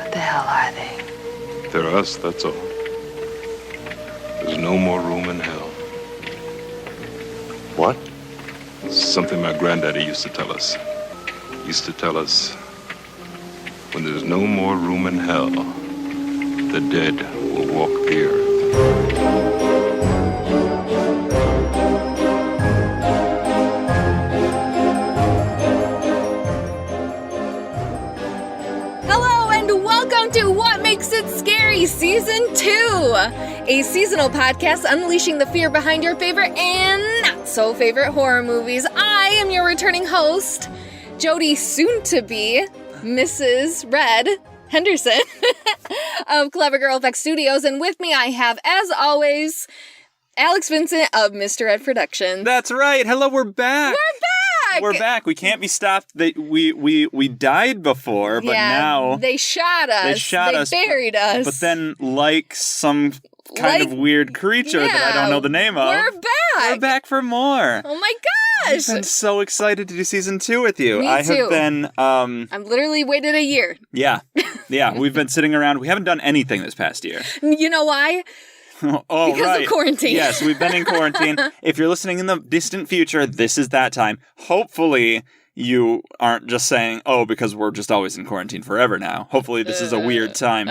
What the hell are they? They're us, that's all. There's no more room in hell. What? Something my granddaddy used to tell us. He used to tell us, when there's no more room in hell, the dead will walk the earth. Hello and welcome to What Makes It Scary Season 2, a seasonal podcast unleashing the fear behind your favorite and not so favorite horror movies. I am your returning host, Jody, soon to be Mrs. Red Henderson of Clever Girl Effects Studios, and with me I have, as always, Alex Vincent of Mr. Red Productions. That's right. Hello, we're back. We're back. We can't be stopped. We died before, but now they shot us. They buried us. But then, like some kind of weird creature that I don't know the name of, we're back. We're back for more. Oh my gosh! I've been so excited to do season 2 with you. Me I too. have been. I've literally waited a year. Yeah. We've been sitting around. We haven't done anything this past year. You know why? Oh, because right. of quarantine. Yes, we've been in quarantine. If you're listening in the distant future, this is that time. Hopefully, you aren't just saying, oh, because we're just always in quarantine forever now. Hopefully, this is a weird time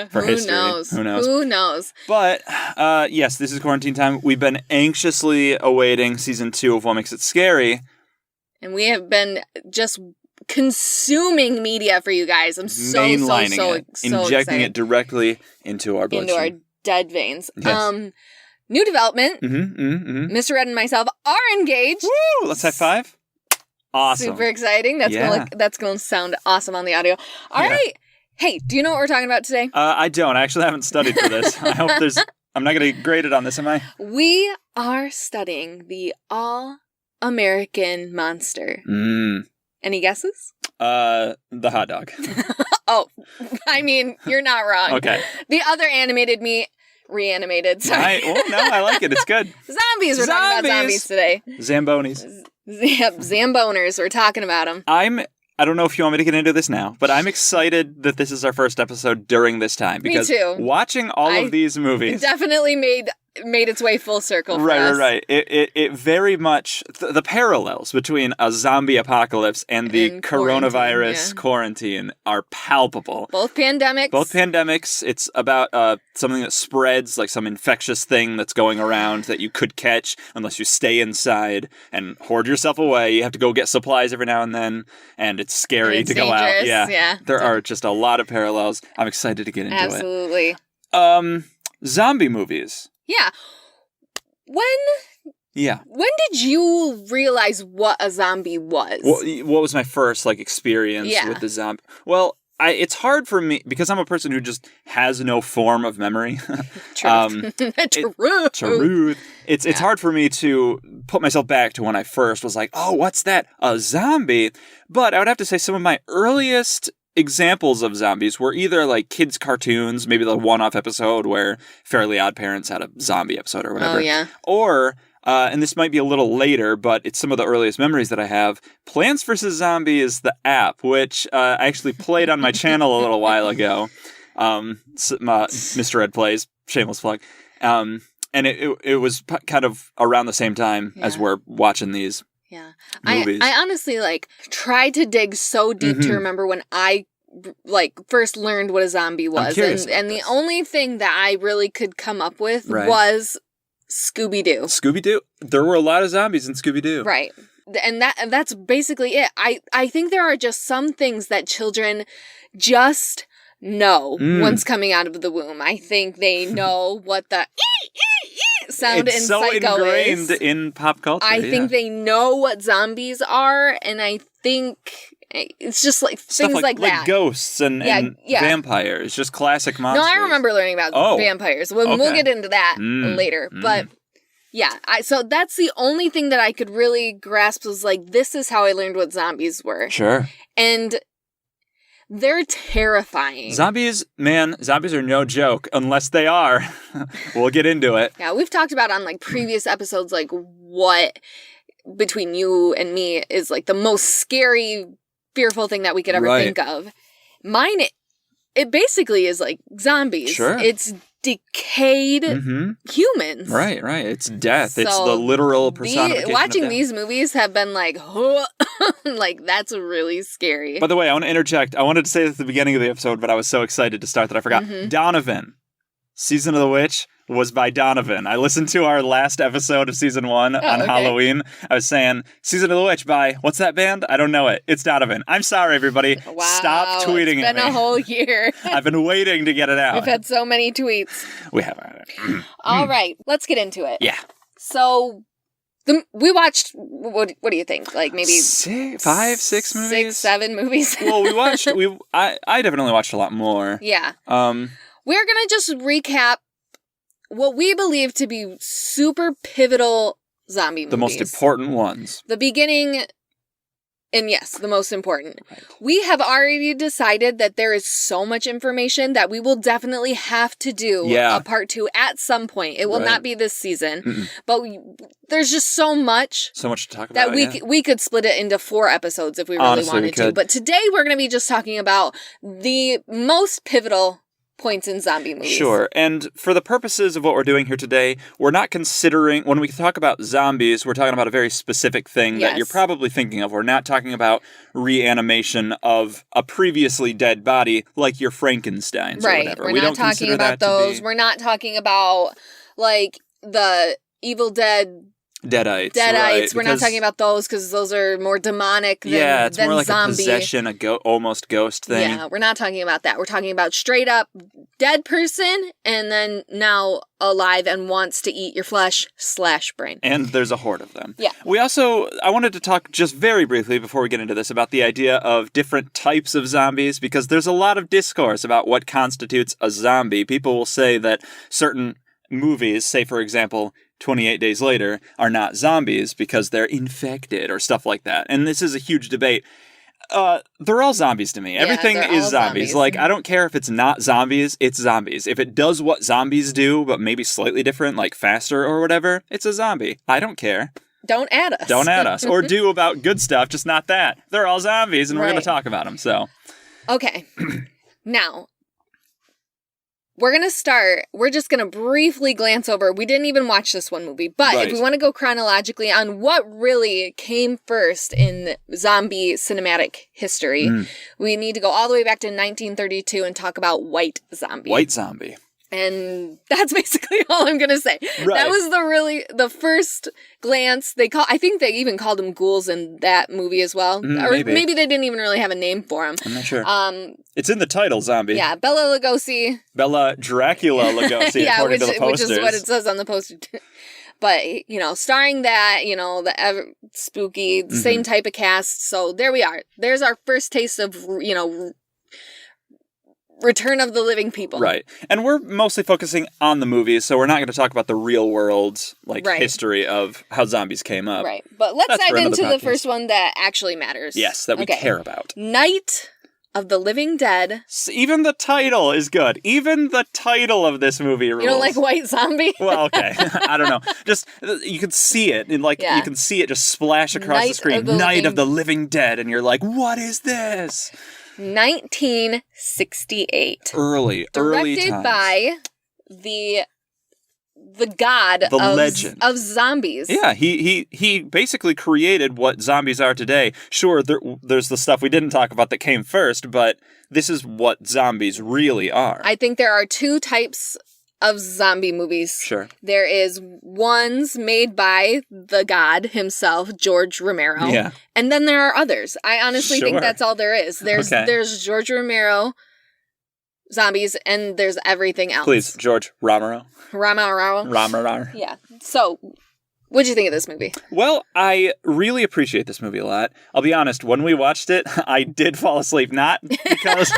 for history. Who knows? But, yes, this is quarantine time. We've been anxiously awaiting season 2 of What Makes It Scary. And we have been just consuming media for you guys. I'm so injecting excited. it directly into our bloodstream. Into our dead veins. Yes. New development. Mr. Red and myself are engaged. Woo! Let's high five. Awesome. Super exciting. That's gonna sound awesome on the audio. All right. Hey, do you know what we're talking about today? I don't. I actually haven't studied for this. I hope I'm not going to get graded on this, am I? We are studying the all-American monster. Any guesses? The hot dog. Oh, I mean, you're not wrong. Okay. The other animated meat, reanimated. Sorry. I like it. It's good. Zombies. We're talking about zombies today. Zambonis. Yep, Zamboners. We're talking about them. I don't know if you want me to get into this now, but I'm excited that this is our first episode during this time. Because me too. Watching all of these movies. It definitely made its way full circle for us. Right. It very much, the parallels between a zombie apocalypse and the coronavirus quarantine are palpable. Both pandemics. It's about something that spreads, like some infectious thing that's going around that you could catch unless you stay inside and hoard yourself away. You have to go get supplies every now and then, and it's scary to go out. Yeah. There are just a lot of parallels. I'm excited to get into it. Absolutely. Zombie movies. Yeah. When did you realize what a zombie was? What was my first experience with the zombie? Well, it's hard for me because I'm a person who just has no form of memory. Truth. Truth. It's hard for me to put myself back to when I first was like, oh, what's that? A zombie? But I would have to say some of my earliest examples of zombies were either like kids' cartoons, maybe the one-off episode where Fairly Odd Parents had a zombie episode or whatever. Oh, yeah. Or, and this might be a little later, but it's some of the earliest memories that I have, Plants vs. Zombies, the app, which I actually played on my channel a little while ago. Mr. Red Plays, shameless plug. And it was kind of around the same time as we're watching these. Yeah. Movies. I honestly tried to dig so deep to remember when I first learned what a zombie was. And the only thing that I really could come up with was Scooby-Doo. Scooby-Doo? There were a lot of zombies in Scooby-Doo. Right. And that's basically it. I think there are just some things that children just know once coming out of the womb. I think they know what the sound it's in so Psycho ingrained is. in pop culture. I think they know what zombies are, and I think it's just things like that. Like ghosts and vampires, just classic monsters. No, I remember learning about vampires. We'll get into that later. But yeah, so that's the only thing that I could really grasp was this is how I learned what zombies were. Sure. And they're terrifying. Zombies are no joke, unless they are. We'll get into it. Yeah, we've talked about on previous episodes what between you and me is the most scary, fearful thing that we could ever think of. Mine it basically is like zombies. Sure. It's decayed humans. Right. It's death. So it's the literal personification watching of death. these movies have been like, like, that's really scary. By the way, I want to interject. I wanted to say this at the beginning of the episode, but I was so excited to start that I forgot. Donovan, Season of the Witch, was by Donovan. I listened to our last episode of Season 1 on Halloween. I was saying, Season of the Witch by, what's that band? I don't know it. It's Donovan. I'm sorry, everybody. Wow, Stop tweeting at me. It's been a whole year. I've been waiting to get it out. We've had so many tweets. We have. All right, let's get into it. Yeah. So, we watched, what do you think? Like maybe 5, 6 movies? 6, 7 movies? Well, I definitely watched a lot more. Yeah. We're going to just recap what we believe to be super pivotal zombie movies. The most important ones. The beginning, and yes, the most important. Right. We have already decided that there is so much information that we will definitely have to do a part 2 at some point. It will not be this season, but there's just so much. So much to talk about. That we could split it into 4 episodes if we really wanted to. But today we're going to be just talking about the most pivotal points in zombie movies. Sure. And for the purposes of what we're doing here today, we're not considering, when we talk about zombies, we're talking about a very specific thing that you're probably thinking of. We're not talking about reanimation of a previously dead body like your Frankensteins or whatever. We're not talking about those. We're not talking about, like, the Evil Dead... Deadites. Right, we're not talking about those because those are more demonic than it's more like zombie. A possession, almost ghost thing. Yeah, we're not talking about that. We're talking about straight up dead person and then now alive and wants to eat your flesh / brain. And there's a horde of them. Yeah. I wanted to talk just very briefly before we get into this about the idea of different types of zombies, because there's a lot of discourse about what constitutes a zombie. People will say that certain movies, say for example 28 Days Later, are not zombies because they're infected or stuff like that. And this is a huge debate. They're all zombies to me. Yeah, everything is zombies. Like, I don't care if it's not zombies, it's zombies. If it does what zombies do, but maybe slightly different, like faster or whatever, it's a zombie. I don't care. Don't add us. Or do about good stuff, just not that. They're all zombies, and we're going to talk about them, so. Okay. Now, we're just going to briefly glance over. We didn't even watch this one movie, but if we want to go chronologically on what really came first in zombie cinematic history, we need to go all the way back to 1932 and talk about White Zombie. White Zombie. And that's basically all I'm going to say. Right. That was the first glance. I think they even called them ghouls in that movie as well. Or maybe they didn't even really have a name for them. I'm not sure. It's in the title, Zombie. Yeah, Bela Lugosi. Bela Dracula Lugosi, according to the posters. Which is what it says on the poster. But, starring that, the spooky, same type of cast. So there we are. There's our first taste of, Return of the Living People. Right. And we're mostly focusing on the movies, so we're not going to talk about the real world history of how zombies came up. Right. But let's dive into the first one that actually matters. Yes, that we care about. Night of the Living Dead. Even the title is good. Even the title of this movie rules. You don't like White Zombie? Well, okay. I don't know. Just, you can see it. You can see it just splash across the screen. Night of the Living Dead. And you're like, what is this? 1968. Early Directed times. by the god legend of zombies. Yeah, he basically created what zombies are today. Sure, there's the stuff we didn't talk about that came first, but this is what zombies really are. I think there are 2 types of zombie movies. Sure. There is ones made by the god himself, George Romero. Yeah. And then there are others. I honestly think that's all there is. There's George Romero zombies and there's everything else. Please, George Romero. Romero. Yeah. So, what'd you think of this movie? Well, I really appreciate this movie a lot. I'll be honest, when we watched it, I did fall asleep, not because...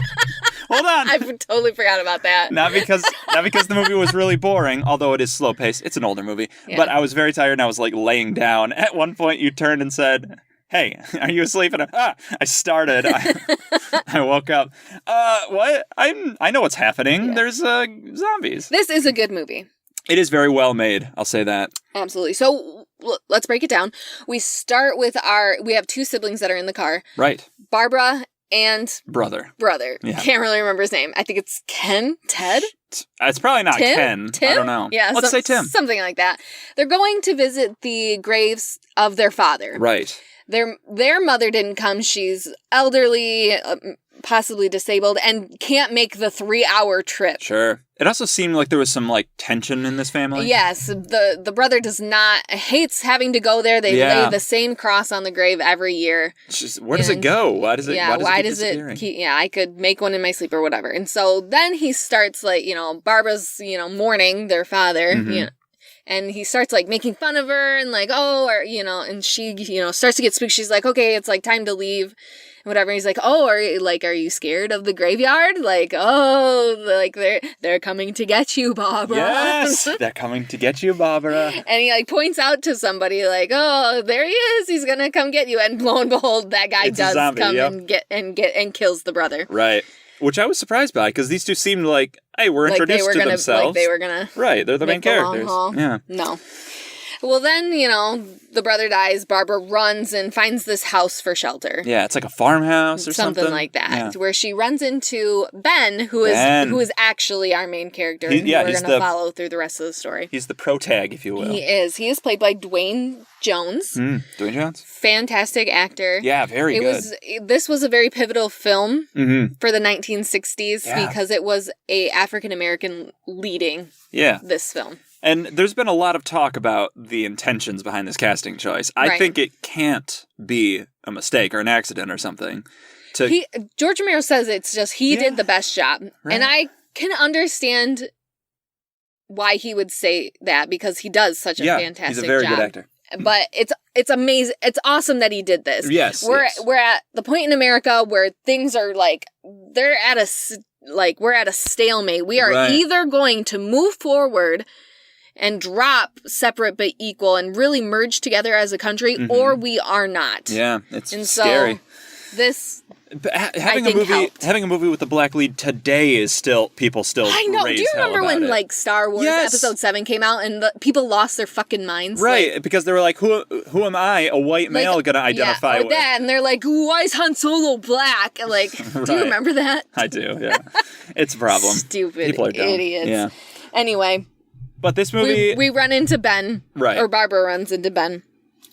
Hold on. I totally forgot about that. Not because the movie was really boring, although it is slow paced. It's an older movie. Yeah. But I was very tired and I was like laying down. At one point you turned and said, "Hey, are you asleep?" And I started. I woke up. What? I know what's happening. Yeah. There's zombies. This is a good movie. It is very well made. I'll say that. Absolutely. So let's break it down. We start with we have 2 siblings that are in the car. Right. Barbara and brother. Yeah. Can't really remember his name. I think it's Ted? It's probably not Tim? Ken. I don't know. Yeah, Let's say Tim. Something like that. They're going to visit the graves of their father. Right. Their mother didn't come. She's elderly, possibly disabled, and can't make the 3-hour trip. Sure. It also seemed like there was some, like, tension in this family. Yes. The brother hates having to go there. They lay the same cross on the grave every year. Where does it go? Why does it I could make one in my sleep or whatever. And so then he starts, like, Barbara's, mourning their father, and he starts, like, making fun of her and, like, and she, starts to get spooked. She's like, okay, it's, like, time to leave. Whatever. He's like, oh, are you scared of the graveyard? Like, oh, like they're coming to get you, Barbara. Yes, they're coming to get you, Barbara. And he, like, points out to somebody, like, oh, there he is. He's gonna come get you. And lo and behold, that guy does come and kills the brother. Right. Which I was surprised by, because these two seemed like, hey, we're introduced to themselves. Like they were gonna. Right. They're the main characters. Yeah. No. Well, then, the brother dies. Barbara runs and finds this house for shelter. Yeah, it's like a farmhouse or something. Something like that. Yeah. Where she runs into Ben, who is actually our main character. We're going to follow through the rest of the story. He's the protag, if you will. He is. He is played by Dwayne Jones. Dwayne Jones? Fantastic actor. Yeah, very good. This was a very pivotal film for the 1960s because it was a African-American leading this film. And there's been a lot of talk about the intentions behind this casting choice. I think it can't be a mistake or an accident or something. George Romero says it's just he did the best job. Right. And I can understand why he would say that because he does such a fantastic job. He's a very good actor. But it's amazing. It's awesome that he did this. Yes. We're at the point in America where things are like we're at a stalemate. We are either going to move forward and drop separate but equal and really merge together as a country, or we are not. Yeah, it's scary. This having a movie with the black lead today is people still. I know. Do you remember when like Star Wars Episode 7 came out and people lost their fucking minds? Right, like, because they were like, "Who am I, a white male, gonna identify with?" That, and they're like, "Why is Han Solo black?" Like, do you remember that? I do. Yeah, it's a problem. Stupid people are dumb. Idiots. Yeah. Anyway. But this movie... We run into Ben. Right. Or Barbara runs into Ben.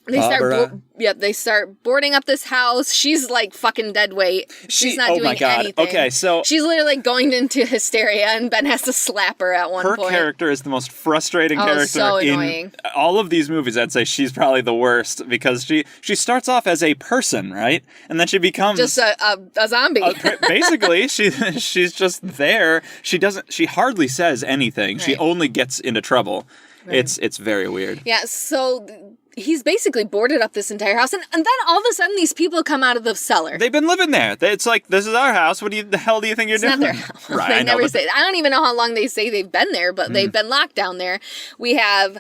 They start boarding up this house. She's like fucking dead weight. She's not doing anything. Okay, so... She's literally going into hysteria and Ben has to slap her at one point. Her character is the most frustrating character so annoying. In all of these movies. I'd say she's probably the worst because she starts off as a person, right? And then she becomes... just a zombie. Basically, she's just there. She hardly says anything. Right. She only gets into trouble. Right. It's very weird. Yeah, so... He's basically boarded up this entire house, and then all of a sudden these people come out of the cellar. They've been living there. It's like, this is our house. The hell do you think you're doing? It's not their house. Right, they never say. I don't even know how long they say they've been there, but they've been locked down there. We have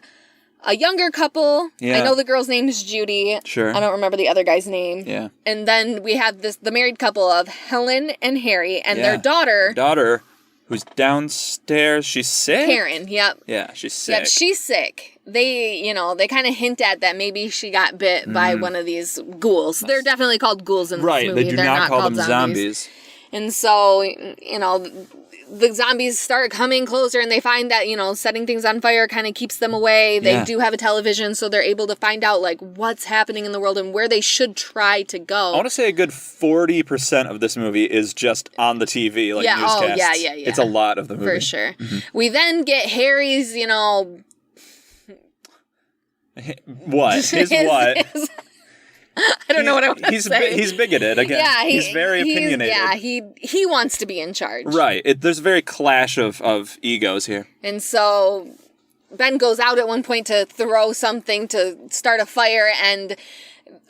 a younger couple. Yeah. I know the girl's name is Judy. Sure. I don't remember the other guy's name. Yeah. And then we have the married couple of Helen and Harry, and their daughter. Who's downstairs. She's sick? Karen, yep. Yeah, she's sick. Yep, she's sick. They kind of hint at that maybe she got bit by one of these ghouls. They're definitely called ghouls in this movie. Right, they do not call them zombies. And so, the zombies start coming closer and they find that, setting things on fire kind of keeps them away. They do have a television, so they're able to find out, like, what's happening in the world and where they should try to go. I want to say a good 40% of this movie is just on the TV, like newscasts. Yeah. It's a lot of the movie. For sure. Mm-hmm. We then get Harry's, What? His what? I don't know what I want to say. He's bigoted again. Yeah, he's very opinionated. He wants to be in charge. Right. There's a very clash of egos here. And so Ben goes out at one point to throw something to start a fire and...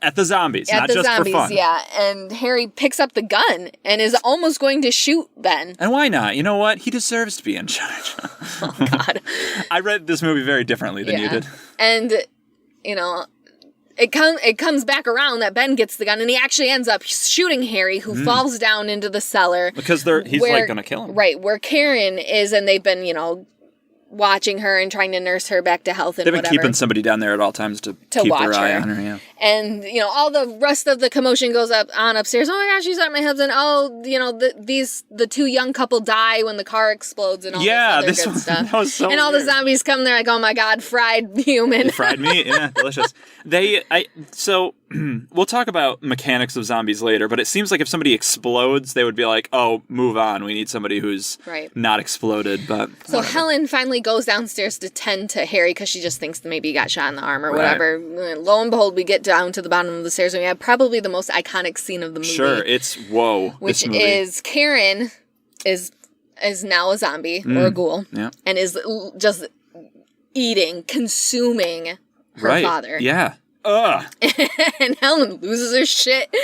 At the zombies, not just for fun. Yeah. And Harry picks up the gun and is almost going to shoot Ben. And why not? You know what? He deserves to be in charge. Oh, God. I read this movie very differently than you did. And, It comes back around that Ben gets the gun, and he actually ends up shooting Harry, who falls down into the cellar. Because he's going to kill him. Right, where Karen is, and they've been, watching her and trying to nurse her back to health and They've been whatever. keeping somebody down there at all times to keep watch their eye her. on her, yeah. And, all the rest of the commotion goes on upstairs. Oh my gosh, she's at my husband. Oh, the two young couple die when the car explodes and all this other good stuff. That was so and all the weird. zombies come there like, oh my God, fried human. Fried meat, yeah, delicious. So we'll talk about mechanics of zombies later, but it seems like if somebody explodes, they would be like, oh, move on. We need somebody who's not exploded, but So whatever. Helen finally goes downstairs to tend to Harry because she just thinks that maybe he got shot in the arm or whatever. Lo and behold, we get down to the bottom of the stairs and we have probably the most iconic scene of the movie. Sure, it's whoa. Which this movie. is Karen is now a zombie or a ghoul and is just eating, consuming her father. Yeah. Ugh. And Helen loses her shit,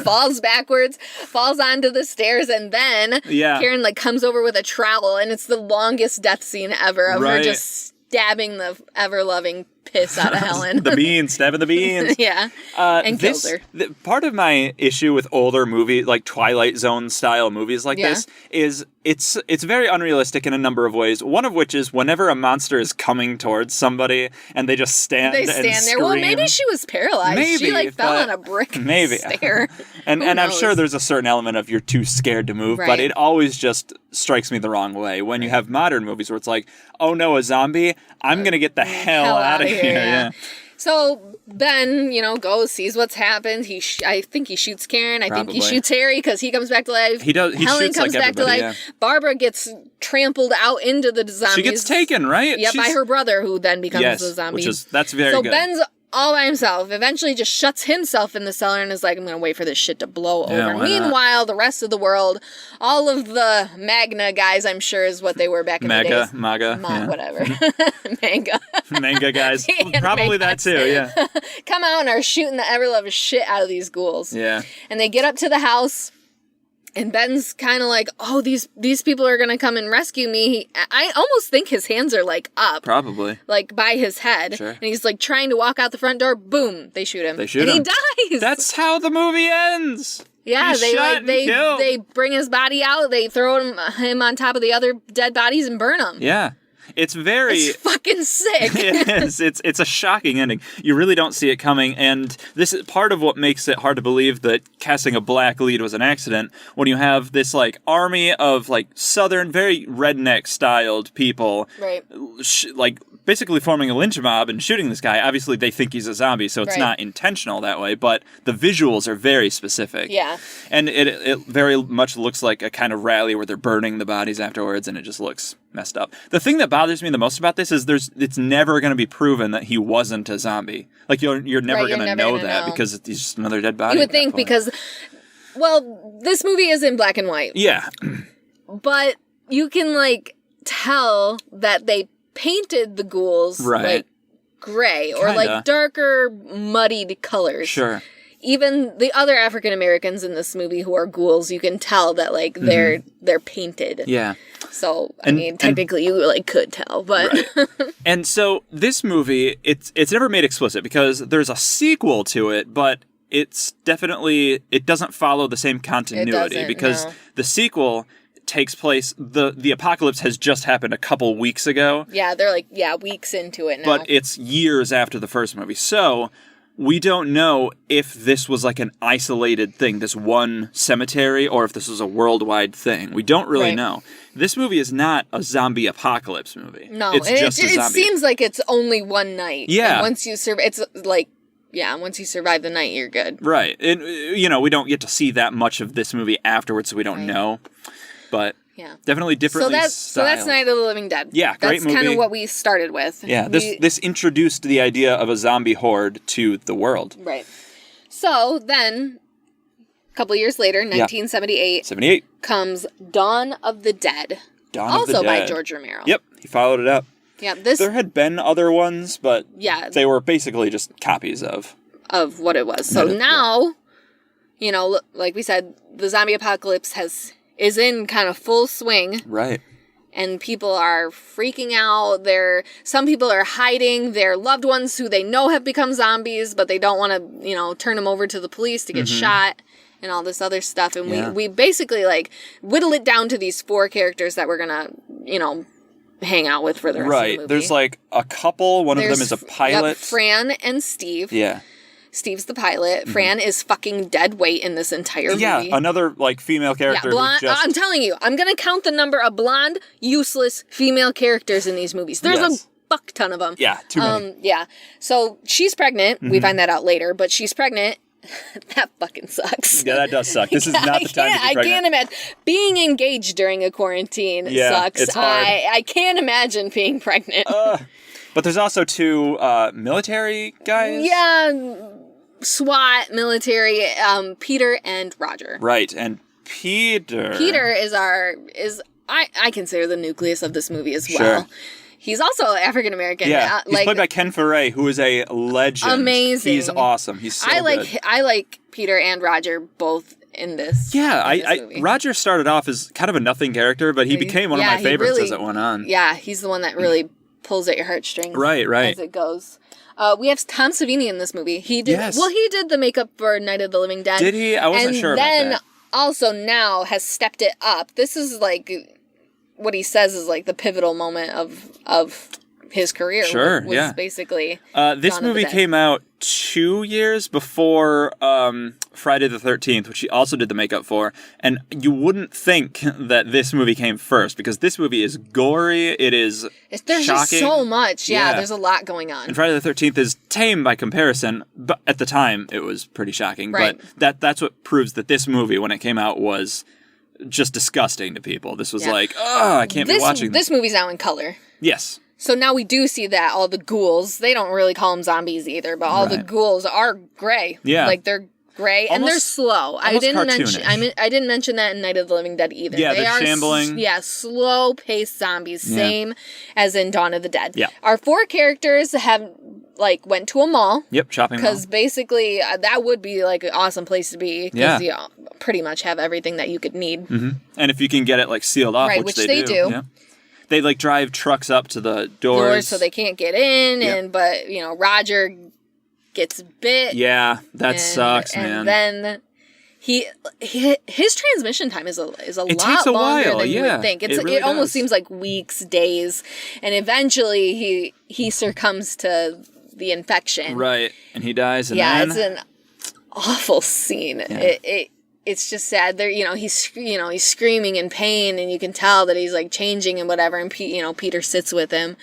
falls backwards, falls onto the stairs, and then Karen comes over with a trowel, and it's the longest death scene ever of her just stabbing the ever-loving piss out of Helen. The beans, stabbing the beans. And kills her. Part of my issue with older movie, like Twilight Zone style movies like this, is it's very unrealistic in a number of ways. One of which is whenever a monster is coming towards somebody and they just stand and there. scream. Well, maybe she was paralyzed. Maybe, she fell on a brick stair. and I'm sure there's a certain element of you're too scared to move, but it always just strikes me the wrong way when you have modern movies where it's like, oh no, a zombie, I'm gonna get the hell out of here. Yeah. So Ben, goes, sees what's happened. I think he shoots Karen. I think he shoots Harry because he comes back to life. He does. He Helen shoots comes like back to life. Yeah. Barbara gets trampled out into the zombies. She gets taken, right? Yeah, by her brother, who then becomes the zombie. That's very good. So Ben's all by himself, eventually just shuts himself in the cellar and is like, I'm going to wait for this shit to blow over. Meanwhile, the rest of the world, all of the Magna guys, I'm sure is what they were back in the days. MAGA. Whatever. Manga. Manga guys. Probably that too, yeah. Come out and are shooting the ever-loving shit out of these ghouls. Yeah. And they get up to the house. And Ben's kind of like, oh, these people are going to come and rescue me. I almost think his hands are up. Probably. By his head. Sure. And he's trying to walk out the front door. Boom. They shoot him. And he dies. That's how the movie ends. Yeah, they bring his body out. They throw him on top of the other dead bodies and burn him. Yeah. It's fucking sick. It is. It's a shocking ending. You really don't see it coming, and this is part of what makes it hard to believe that casting a black lead was an accident. When you have this army of southern, very redneck styled people, right? Basically forming a lynch mob and shooting this guy. Obviously, they think he's a zombie, so it's not intentional that way. But the visuals are very specific. Yeah, and it very much looks like a kind of rally where they're burning the bodies afterwards, and it just looks messed up. The thing that bothers me the most about this is it's never going to be proven that he wasn't a zombie. You're never going to know that because he's just another dead body. You would think because, this movie is in black and white. Yeah, but you can tell that they painted the ghouls gray or darker, muddied colors. Sure. Even the other African Americans in this movie who are ghouls, you can tell that they're painted. Yeah. So technically you could tell, but right. And so this movie, it's never made explicit because there's a sequel to it, but it doesn't follow the same continuity because the sequel takes place, the apocalypse has just happened a couple weeks ago. Yeah, they're weeks into it now. But it's years after the first movie. So we don't know if this was an isolated thing, this one cemetery, or if this was a worldwide thing. We don't really know. This movie is not a zombie apocalypse movie. No, it's just a zombie. It seems like it's only one night. Yeah. And once you survive, once you survive the night, you're good. Right. And, we don't get to see that much of this movie afterwards, so we don't know. But definitely differently styled. So that's Night of the Living Dead. Yeah, great movie. That's kind of what we started with. Yeah, this introduced the idea of a zombie horde to the world. Right. So then, a couple years later, 1978, comes Dawn of the Dead. Also by George Romero. Yep, he followed it up. Yeah, there had been other ones, but they were basically just copies of what it was. So now, like we said, the zombie apocalypse is in kind of full swing. Right. And people are freaking out. Some people are hiding their loved ones who they know have become zombies, but they don't want to, turn them over to the police to get shot and all this other stuff. And we basically whittle it down to these 4 characters that we're going to, hang out with for the rest of the movie. There's like a couple. One of them is a pilot. Yep, Fran and Steve. Yeah. Steve's the pilot. Fran is fucking dead weight in this entire movie. Yeah, another like female character. Yeah, blonde. I'm telling you, I'm gonna count the number of blonde, useless female characters in these movies. There's a fuck ton of them. Yeah, too many. Yeah. So she's pregnant. We find that out later, but she's pregnant. That fucking sucks. Yeah, that does suck. This is not the time to be pregnant. I can't imagine. Being engaged during a quarantine sucks. It's hard. I can't imagine being pregnant. But there's also two military guys. Yeah, SWAT, military, Peter and Roger. Right, and Peter. Peter is I consider the nucleus of this movie as well. Sure. He's also African American. Yeah, he's played by Ken Foray, who is a legend. Amazing. He's awesome. He's so good. I like Peter and Roger both in this. Yeah, this movie. Roger started off as kind of a nothing character, but he became one of my favorites as it went on. Yeah, he's the one that really pulls at your heartstrings. Right. As it goes. We have Tom Savini in this movie. He did he did the makeup for Night of the Living Dead. Did he? I wasn't sure about that. And then also now has stepped it up. This is like what he says is like the pivotal moment of his career. Sure, was basically this movie came out 2 years before Friday the 13th, which he also did the makeup for, and you wouldn't think that this movie came first, because this movie is gory, there's shocking. Just so much, yeah, there's a lot going on. And Friday the 13th is tame by comparison, but at the time it was pretty shocking, right. But that's what proves that this movie, when it came out, was just disgusting to people. This was like, I can't be watching this. This movie's now in color. Yes. So now we do see that all the ghouls, they don't really call them zombies either, but all the ghouls are gray. Yeah. Like they're gray and they're slow. I didn't mention that in Night of the Living Dead either. Yeah, they're shambling. Slow paced zombies, same as in Dawn of the Dead. Yeah. Our four characters have went to a mall. Yep, shopping mall. Because basically that would be like an awesome place to be. Because you pretty much have everything that you could need. Mm-hmm. And if you can get it sealed off, which they do. Yeah. They drive trucks up to the doors so they can't get in, but Roger gets bit. Yeah, that sucks, man. And then his transmission time is a lot takes a longer while, than you would think. It almost seems like weeks, days, and eventually he succumbs to the infection. Right, and he dies. And it's an awful scene. Yeah. It's just sad. There, he's screaming in pain, and you can tell that he's changing and whatever. And Peter sits with him,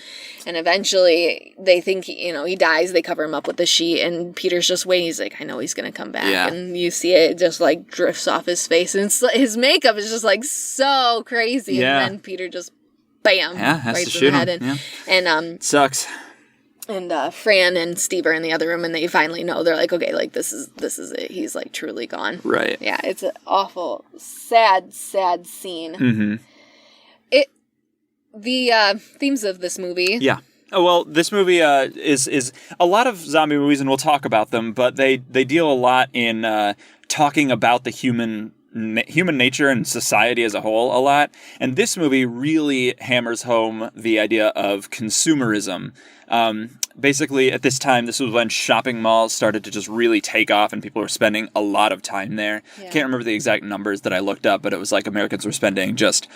and eventually they think he dies. They cover him up with a sheet, and Peter's just waiting. He's like, I know he's gonna come back, and you see it just drifts off his face, and his makeup is just so crazy. And then Peter just bam, has right to to shoot the head, him. And sucks. And Fran and Steve are in the other room, and they finally know. They're like, okay, this is it. He's truly gone. Right. Yeah, it's an awful, sad scene. Mm-hmm. The themes of this movie. Yeah. Oh, well, this movie is a lot of zombie movies, and we'll talk about them, but they deal a lot in talking about the human nature and society as a whole a lot. And this movie really hammers home the idea of consumerism. Basically, at this time, this was when shopping malls started to just really take off and people were spending a lot of time there. Yeah. I can't remember the exact numbers that I looked up, but it was Americans were spending just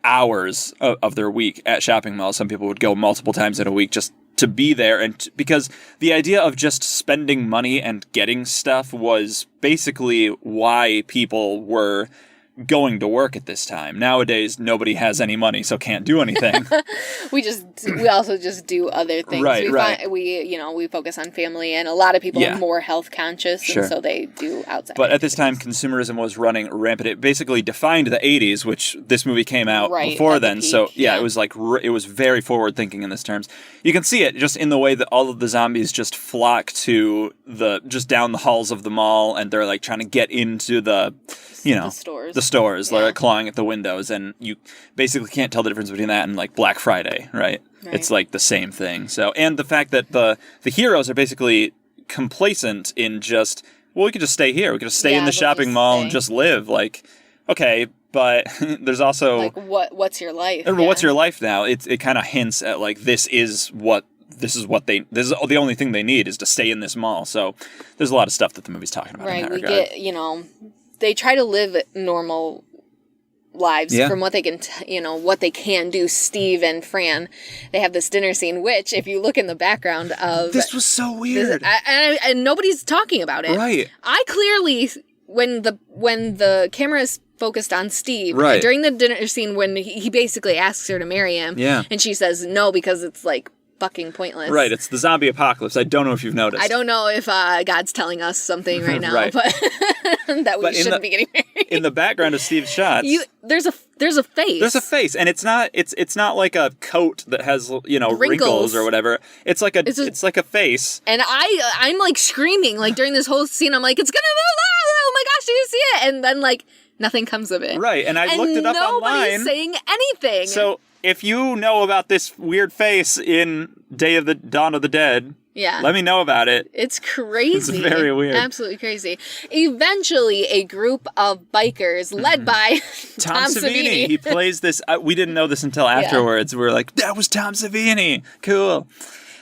hours of their week at shopping malls. Some people would go multiple times in a week just to be there, and because the idea of just spending money and getting stuff was basically why people were going to work at this time. Nowadays, nobody has any money, so can't do anything. We also just do other things. Right. We focus on family, and a lot of people are more health conscious, and so they do outside. But at this time, consumerism was running rampant. It basically defined the 80s, which this movie came out before then. Peak, so it was it was very forward thinking in this terms. You can see it just in the way that all of the zombies just flock to just down the halls of the mall, and they're trying to get into the stores, clawing at the windows, and you basically can't tell the difference between that and Black Friday, right? It's the same thing. So, and the fact that the heroes are basically complacent in just, we could just stay here. We could just stay in the shopping mall and just live. Okay, but there's also what's your life? What's your life now? It kind of hints at this is the only thing they need is to stay in this mall. So there's a lot of stuff that the movie's talking about. Right, in that regard. Get they try to live normal lives, Yeah. from what they can, what they can do. Steve and Fran, they have this dinner scene, which, if you look in the background of This was so weird. and nobody's talking about it. Right. I clearly, when the camera is focused on Steve, Right. during the dinner scene when he basically asks her to marry him, Yeah. and she says no because it's like fucking pointless. Right, it's the zombie apocalypse. I don't know if you've noticed. I don't know if God's telling us something right now, Right. but that we shouldn't be getting married. In the background of Steve's shots, there's a face. there's a face, and it's not like a coat that has wrinkles or whatever. It's like a face. And I'm like screaming like during this whole scene. I'm like, it's gonna move! Oh my gosh, do you see it? And then like nothing comes of it. Right, and I looked it up online. Nobody's saying anything. So if you know about this weird face in Dawn of the Dead, yeah, let me know about it. It's crazy. It's very weird. Absolutely crazy. Eventually, a group of bikers led by Tom Savini. He plays this. We didn't know this until afterwards. We were like, that was Tom Savini. Cool.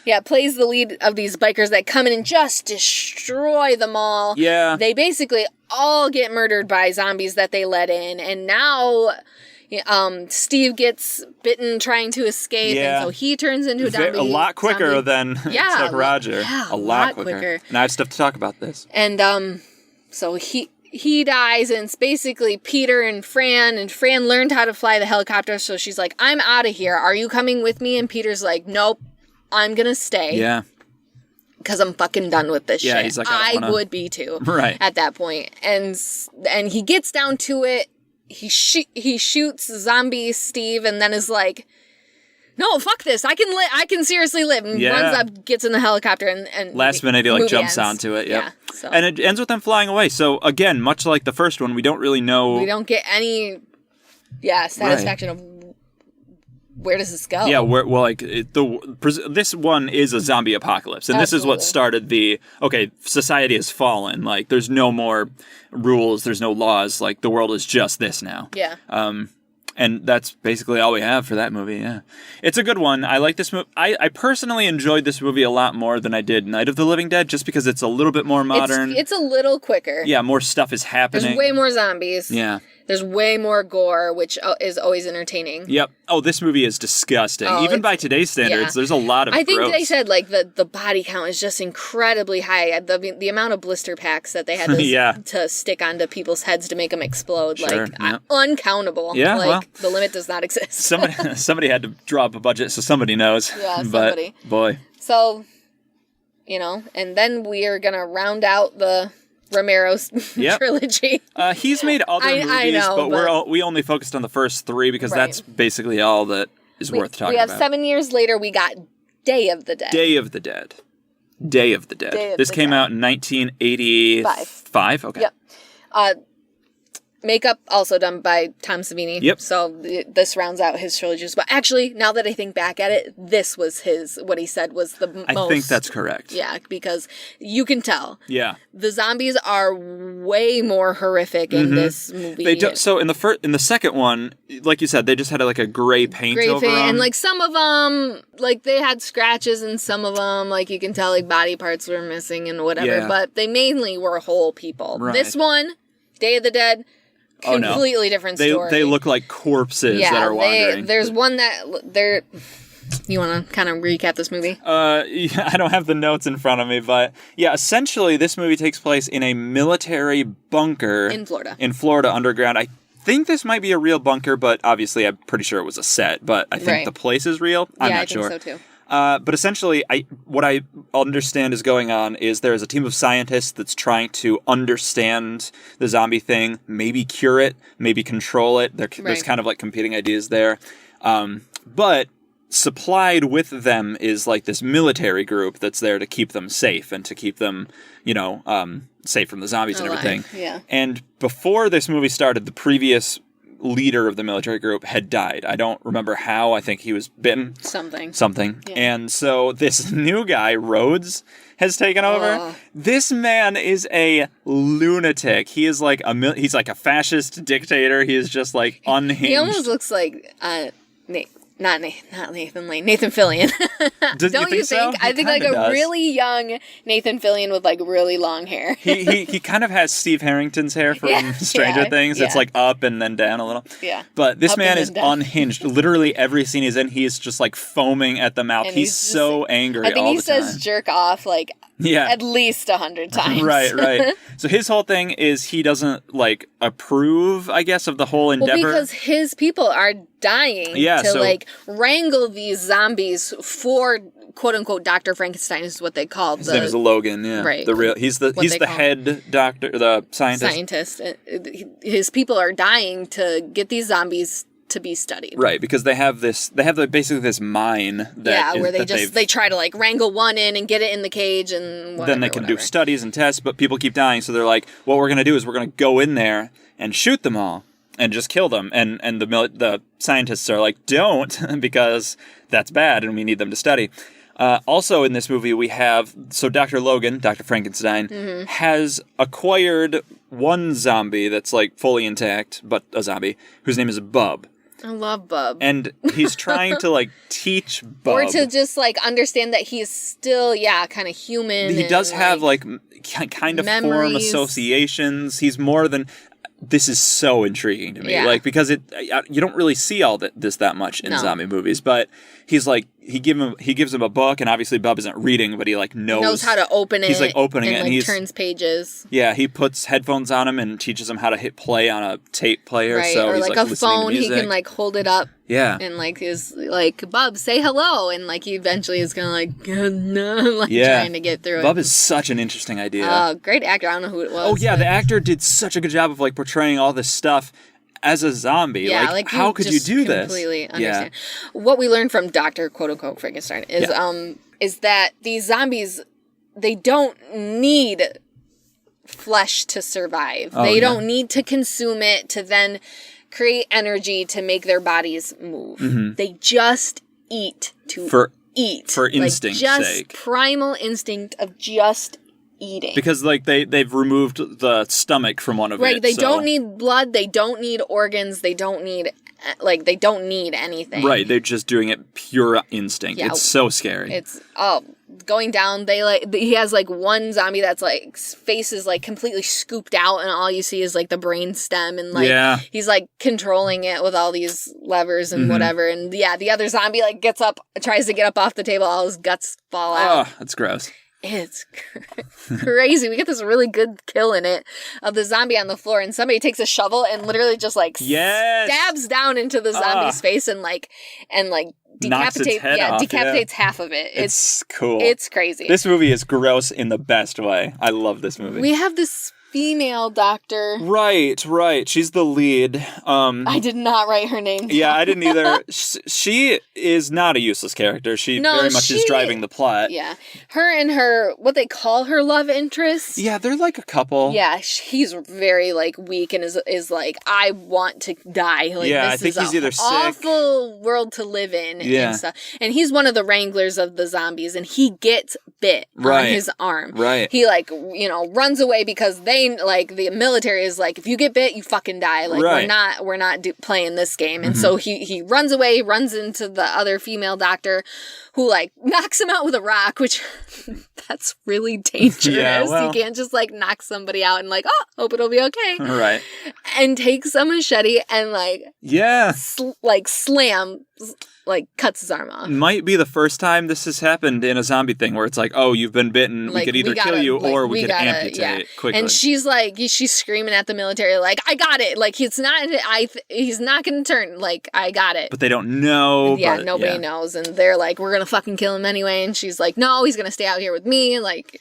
Yeah, plays the lead of these bikers that come in and just destroy them all. Yeah. They basically all get murdered by zombies that they let in. And now Steve gets bitten trying to escape. Yeah. And so he turns into a zombie. A lot quicker than it took Roger. Yeah, a lot quicker. And I have stuff to talk about this. And so he dies, and it's basically Peter and Fran learned how to fly the helicopter. So she's like, I'm out of here. Are you coming with me? And Peter's like, nope. I'm gonna stay. Yeah. Because I'm fucking done with this shit. He's like, I would be too. Right. At that point. And he gets down to it. He shoots zombie Steve and then is like, no, fuck this. I can seriously live. And runs up, gets in the helicopter and last minute he jumps ends. onto it. Yep. Yeah. So. And it ends with them flying away. So again, much like the first one, we don't really know. We don't get any satisfaction of where does this go? Yeah, this one is a zombie apocalypse, and this is what started society has fallen. Like, there's no more rules, there's no laws. Like, the world is just this now. Yeah. And that's basically all we have for that movie. Yeah, it's a good one. I like this movie. I personally enjoyed this movie a lot more than I did Night of the Living Dead, just because it's a little bit more modern. It's a little quicker. Yeah, more stuff is happening. There's way more zombies. Yeah. There's way more gore, which is always entertaining. Yep. Oh, this movie is disgusting. Even by today's standards, there's a lot of I think gross. they said, like, the body count is just incredibly high. The amount of blister packs that they had to stick onto people's heads to make them explode, uncountable. Yeah, the limit does not exist. somebody had to draw up a budget, so somebody knows. Yeah, somebody. But, boy. So, and then we are going to round out the Romero's trilogy. He's made other movies, I know, but we only focused on the first three because that's basically all that is worth talking about. 7 years later, we got Day of the Dead. Day of the Dead. This came out in 1985. Okay. Yep. Makeup also done by Tom Savini. Yep. So this rounds out his trilogies. But actually, now that I think back at it, this was what he said was the most. I think that's correct. Yeah, because you can tell. Yeah. The zombies are way more horrific in this movie. So in the second one, like you said, they just had a gray paint over them. And like some of them, like they had scratches, and some of them, like you can tell, like body parts were missing and whatever. Yeah. But they mainly were whole people. Right. This one, Day of the Dead. Completely different story. They look like corpses that are wandering. There's one that you want to kind of recap this movie? I don't have the notes in front of me, but yeah, essentially this movie takes place in a military bunker in Florida. Underground. I think this might be a real bunker, but obviously I'm pretty sure it was a set. But I think the place is real. I'm not sure. I think so too. But essentially, what I understand is going on is there's a team of scientists that's trying to understand the zombie thing, maybe cure it, maybe control it. There's kind of like competing ideas there. But supplied with them is like this military group that's there to keep them safe and to keep them, safe from the zombies and everything. Yeah. And before this movie started, the previous leader of the military group had died. I don't remember how. I think he was bitten. Something. Yeah. And so this new guy, Rhodes, has taken over. This man is a lunatic. He is like he's like a fascist dictator. He is just like unhinged. He almost looks like Not Nathan Lane. Nathan Fillion. Don't you think? So? I think like a really young Nathan Fillion with like really long hair. he kind of has Steve Harrington's hair from Stranger Things. It's like up and then down a little. Yeah. But this Up man and is then down. unhinged. Literally every scene he's in, he's just like foaming at the mouth. And He's just, so angry I think all he the time. says jerk off like at least 100 times. Right. So his whole thing is he doesn't like approve, I guess, of the whole endeavor. Well, because his people are dying to like wrangle these zombies for quote unquote Dr. Frankenstein is what they call his name is Logan, yeah. Right. He's the head doctor, the scientist. His people are dying to get these zombies to be studied. Right, because they have basically this mine where they try to like wrangle one in and get it in the cage and whatever, then they can do studies and tests, but people keep dying, so they're like, what we're going to do is we're going to go in there and shoot them all and just kill them. And the scientists are like, don't, because that's bad and we need them to study. Also in this movie we have, so Dr. Logan, Dr. Frankenstein, has acquired one zombie that's like fully intact, but a zombie, whose name is Bub. I love Bub. And he's trying to like teach Bub. Or to just like understand that he's still, kind of human. He does have like kind of memories. form associations. He's more than... This is so intriguing to me, like because you don't really see all this that much in zombie movies. But he's like he gives him a book, and obviously Bub isn't reading, but he like knows how to open it. He's like opening it, and he turns pages. Yeah, he puts headphones on him and teaches him how to hit play on a tape player. Right, so or he's like like a phone, he can like hold it up. Yeah, and like is like Bub, say hello, and like he eventually is gonna like trying to get through it. Bub is such an interesting idea. Great actor. I don't know who it was. Oh yeah, the actor did such a good job of like portraying all this stuff as a zombie. Yeah, like how could you do this? Completely understand. What we learned from Dr. quote unquote Frankenstein is that these zombies, they don't need flesh to survive. They don't need to consume it to then create energy to make their bodies move. Mm-hmm. They just eat eat for instinct's sake. Just primal instinct of just eating. Because like they've removed the stomach from one of it. Right, they don't need blood, they don't need organs, they don't need anything. Right, they're just doing it pure instinct. Yeah, it's so scary. It's going down. He has like one zombie that's like face is like completely scooped out, and all you see is like the brain stem, and like he's like controlling it with all these levers and whatever. And the other zombie like gets up, tries to get up off the table, all his guts fall out. Oh, that's gross. It's crazy. We get this really good kill in it of the zombie on the floor, and somebody takes a shovel and literally just like stabs down into the zombie's face and decapitates half of it. It's cool. It's crazy. This movie is gross in the best way. I love this movie. We have this female doctor. Right. She's the lead. I did not write her name down. Yeah, I didn't either. She is not a useless character. She very much is driving the plot. Yeah. Her and her, what they call her love interest. Yeah, they're like a couple. Yeah, he's very like weak and is like, I want to die. Like, I think he's either sick. Awful world to live in. And stuff. And he's one of the wranglers of the zombies, and he gets bit on his arm. Right. He runs away because the military is like, if you get bit, you fucking die. Like we're not playing this game. And so he runs away, runs into the other female doctor, who like knocks him out with a rock, which that's really dangerous. Yeah, you can't just like knock somebody out and like, hope it'll be okay. Right. And takes a machete and slam. Like cuts his arm off. Might be the first time this has happened in a zombie thing where it's like, oh, you've been bitten. We could either kill you or we could amputate quickly. And she's screaming at the military like, I got it. Like he's not going to turn. Like I got it. But they don't know. Yeah, nobody knows. And they're like, we're going to fucking kill him anyway. And she's like, no, he's going to stay out here with me. Like,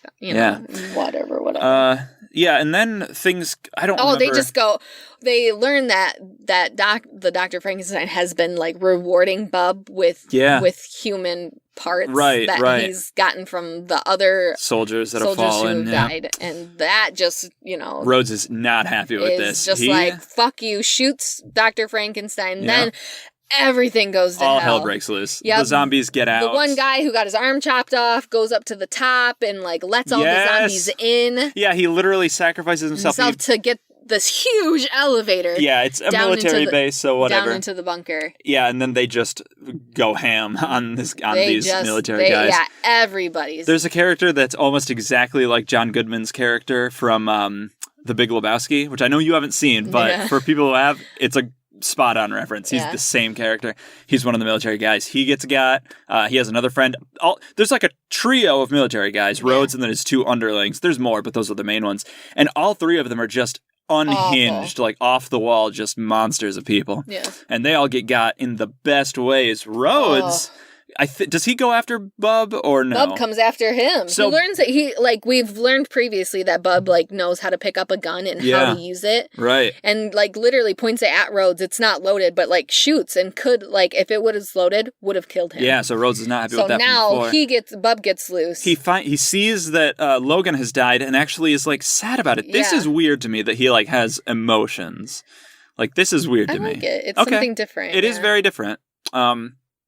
whatever. Yeah, and then things, I don't remember. They just go, they learn that the Dr. Frankenstein has been like rewarding Bub with human parts that he's gotten from the other soldiers that have fallen, who died. And that just, Rhodes is not happy with this. Just like, fuck you, shoots Dr. Frankenstein. Then everything goes to hell. All hell breaks loose. Yep. The zombies get out. The one guy who got his arm chopped off goes up to the top and like lets all the zombies in. Yeah, he literally sacrifices himself to get this huge elevator. Yeah, it's a military base, so whatever. Down into the bunker. Yeah, and then they just go ham on these military guys. Yeah, everybody's. There's a character that's almost exactly like John Goodman's character from The Big Lebowski, which I know you haven't seen, but for people who have, it's a spot-on reference. He's the same character. He's one of the military guys. He gets got. He has another friend. There's like a trio of military guys, Rhodes, and then his two underlings. There's more, but those are the main ones. And all three of them are just unhinged, like off the wall, just monsters of people. Yeah. And they all get got in the best ways. Rhodes... does he go after Bub or no? Bub comes after him. So, he learns that we've learned previously that Bub, knows how to pick up a gun and how to use it. Right. And, literally points it at Rhodes. It's not loaded, but, shoots and could, if it was loaded, would have killed him. Yeah, so Rhodes is not happy with that. So now Bub gets loose. He sees that Logan has died and actually is, sad about it. This is weird to me that he, has emotions. This is weird to me. I like it. It's something different. It is very different.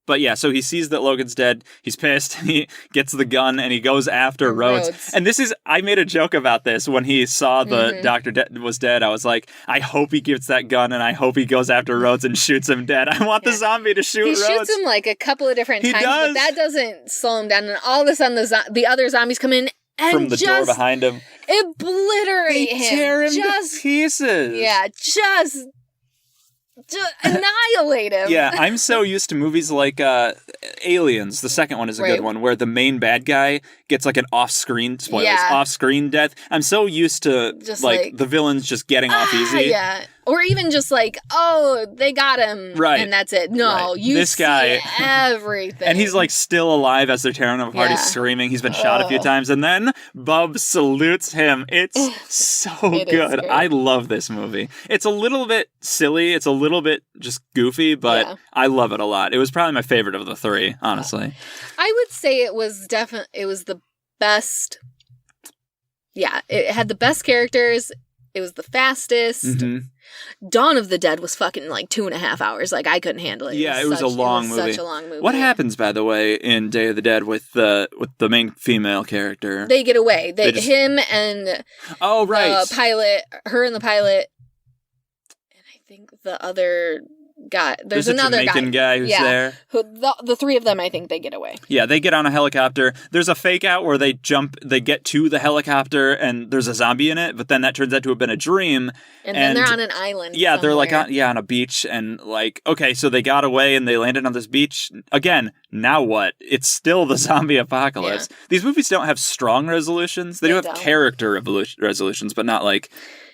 But yeah, so he sees that Logan's dead. He's pissed. He gets the gun and he goes after Rhodes. And I made a joke about this when he saw the doctor was dead. I was like, I hope he gets that gun and I hope he goes after Rhodes and shoots him dead. I want the zombie to shoot Rhodes. He shoots him a couple of different times, but that doesn't slow him down. And all of a sudden, the other zombies come in and from the door behind him. Obliterate him. Tear him to pieces. Yeah, just annihilate him. Yeah, I'm so used to movies like Aliens. The second one is a good one, where the main bad guy gets an off-screen, off-screen death. I'm so used to just the villains just getting off easy. Yeah. Or even just they got him, right? And that's it. No, you this see guy, everything. And he's still alive as they're tearing him apart. He's screaming. He's been shot a few times. And then Bub salutes him. It's so good. I love this movie. It's a little bit silly. It's a little bit just goofy, but I love it a lot. It was probably my favorite of the three, honestly. I would say it was the best. Yeah, it had the best characters. It was the fastest. Mm-hmm. Dawn of the Dead was fucking 2.5 hours. I couldn't handle it. Yeah, it was a long movie. Such a long movie. What happens, by the way, in Day of the Dead with the main female character? They get away. Him and the pilot, her and the pilot, and I think the other guy. There's another Jamaican guy who's there. The three of them, I think they get away. Yeah, they get on a helicopter. There's a fake out where they get to the helicopter and there's a zombie in it, but then that turns out to have been a dream. And then they're on an island. Yeah, somewhere. They're on a beach and okay, so they got away and they landed on this beach. Again, now what? It's still the zombie apocalypse. Yeah. These movies don't have strong resolutions. They do have character resolutions, but not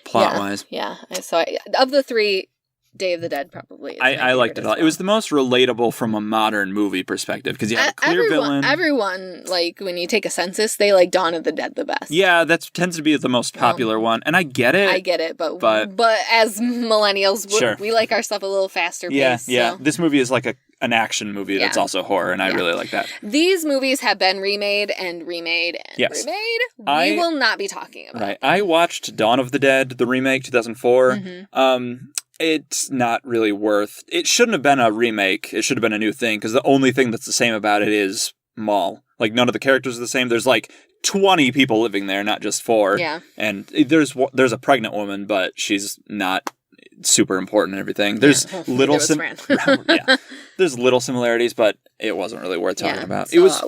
plot-wise. Yeah. So of the three, Day of the Dead probably. I liked it a lot. Well. It was the most relatable from a modern movie perspective because you have a clear villain. Everyone, when you take a census, they like Dawn of the Dead the best. Yeah, that tends to be the most popular one, and I get it. But as millennials, we like our stuff a little faster paced. Yeah. So. This movie is an action movie that's also horror, and I really like that. These movies have been remade and remade and remade. We will not be talking about. Right. I watched Dawn of the Dead, the remake, 2004. Mm-hmm. It's not really worth... It shouldn't have been a remake. It should have been a new thing, because the only thing that's the same about it is Maul. None of the characters are the same. There's 20 people living there, not just 4. Yeah. And there's a pregnant woman, but she's not super important and everything. There's there's little similarities, but it wasn't really worth talking about. So, it was...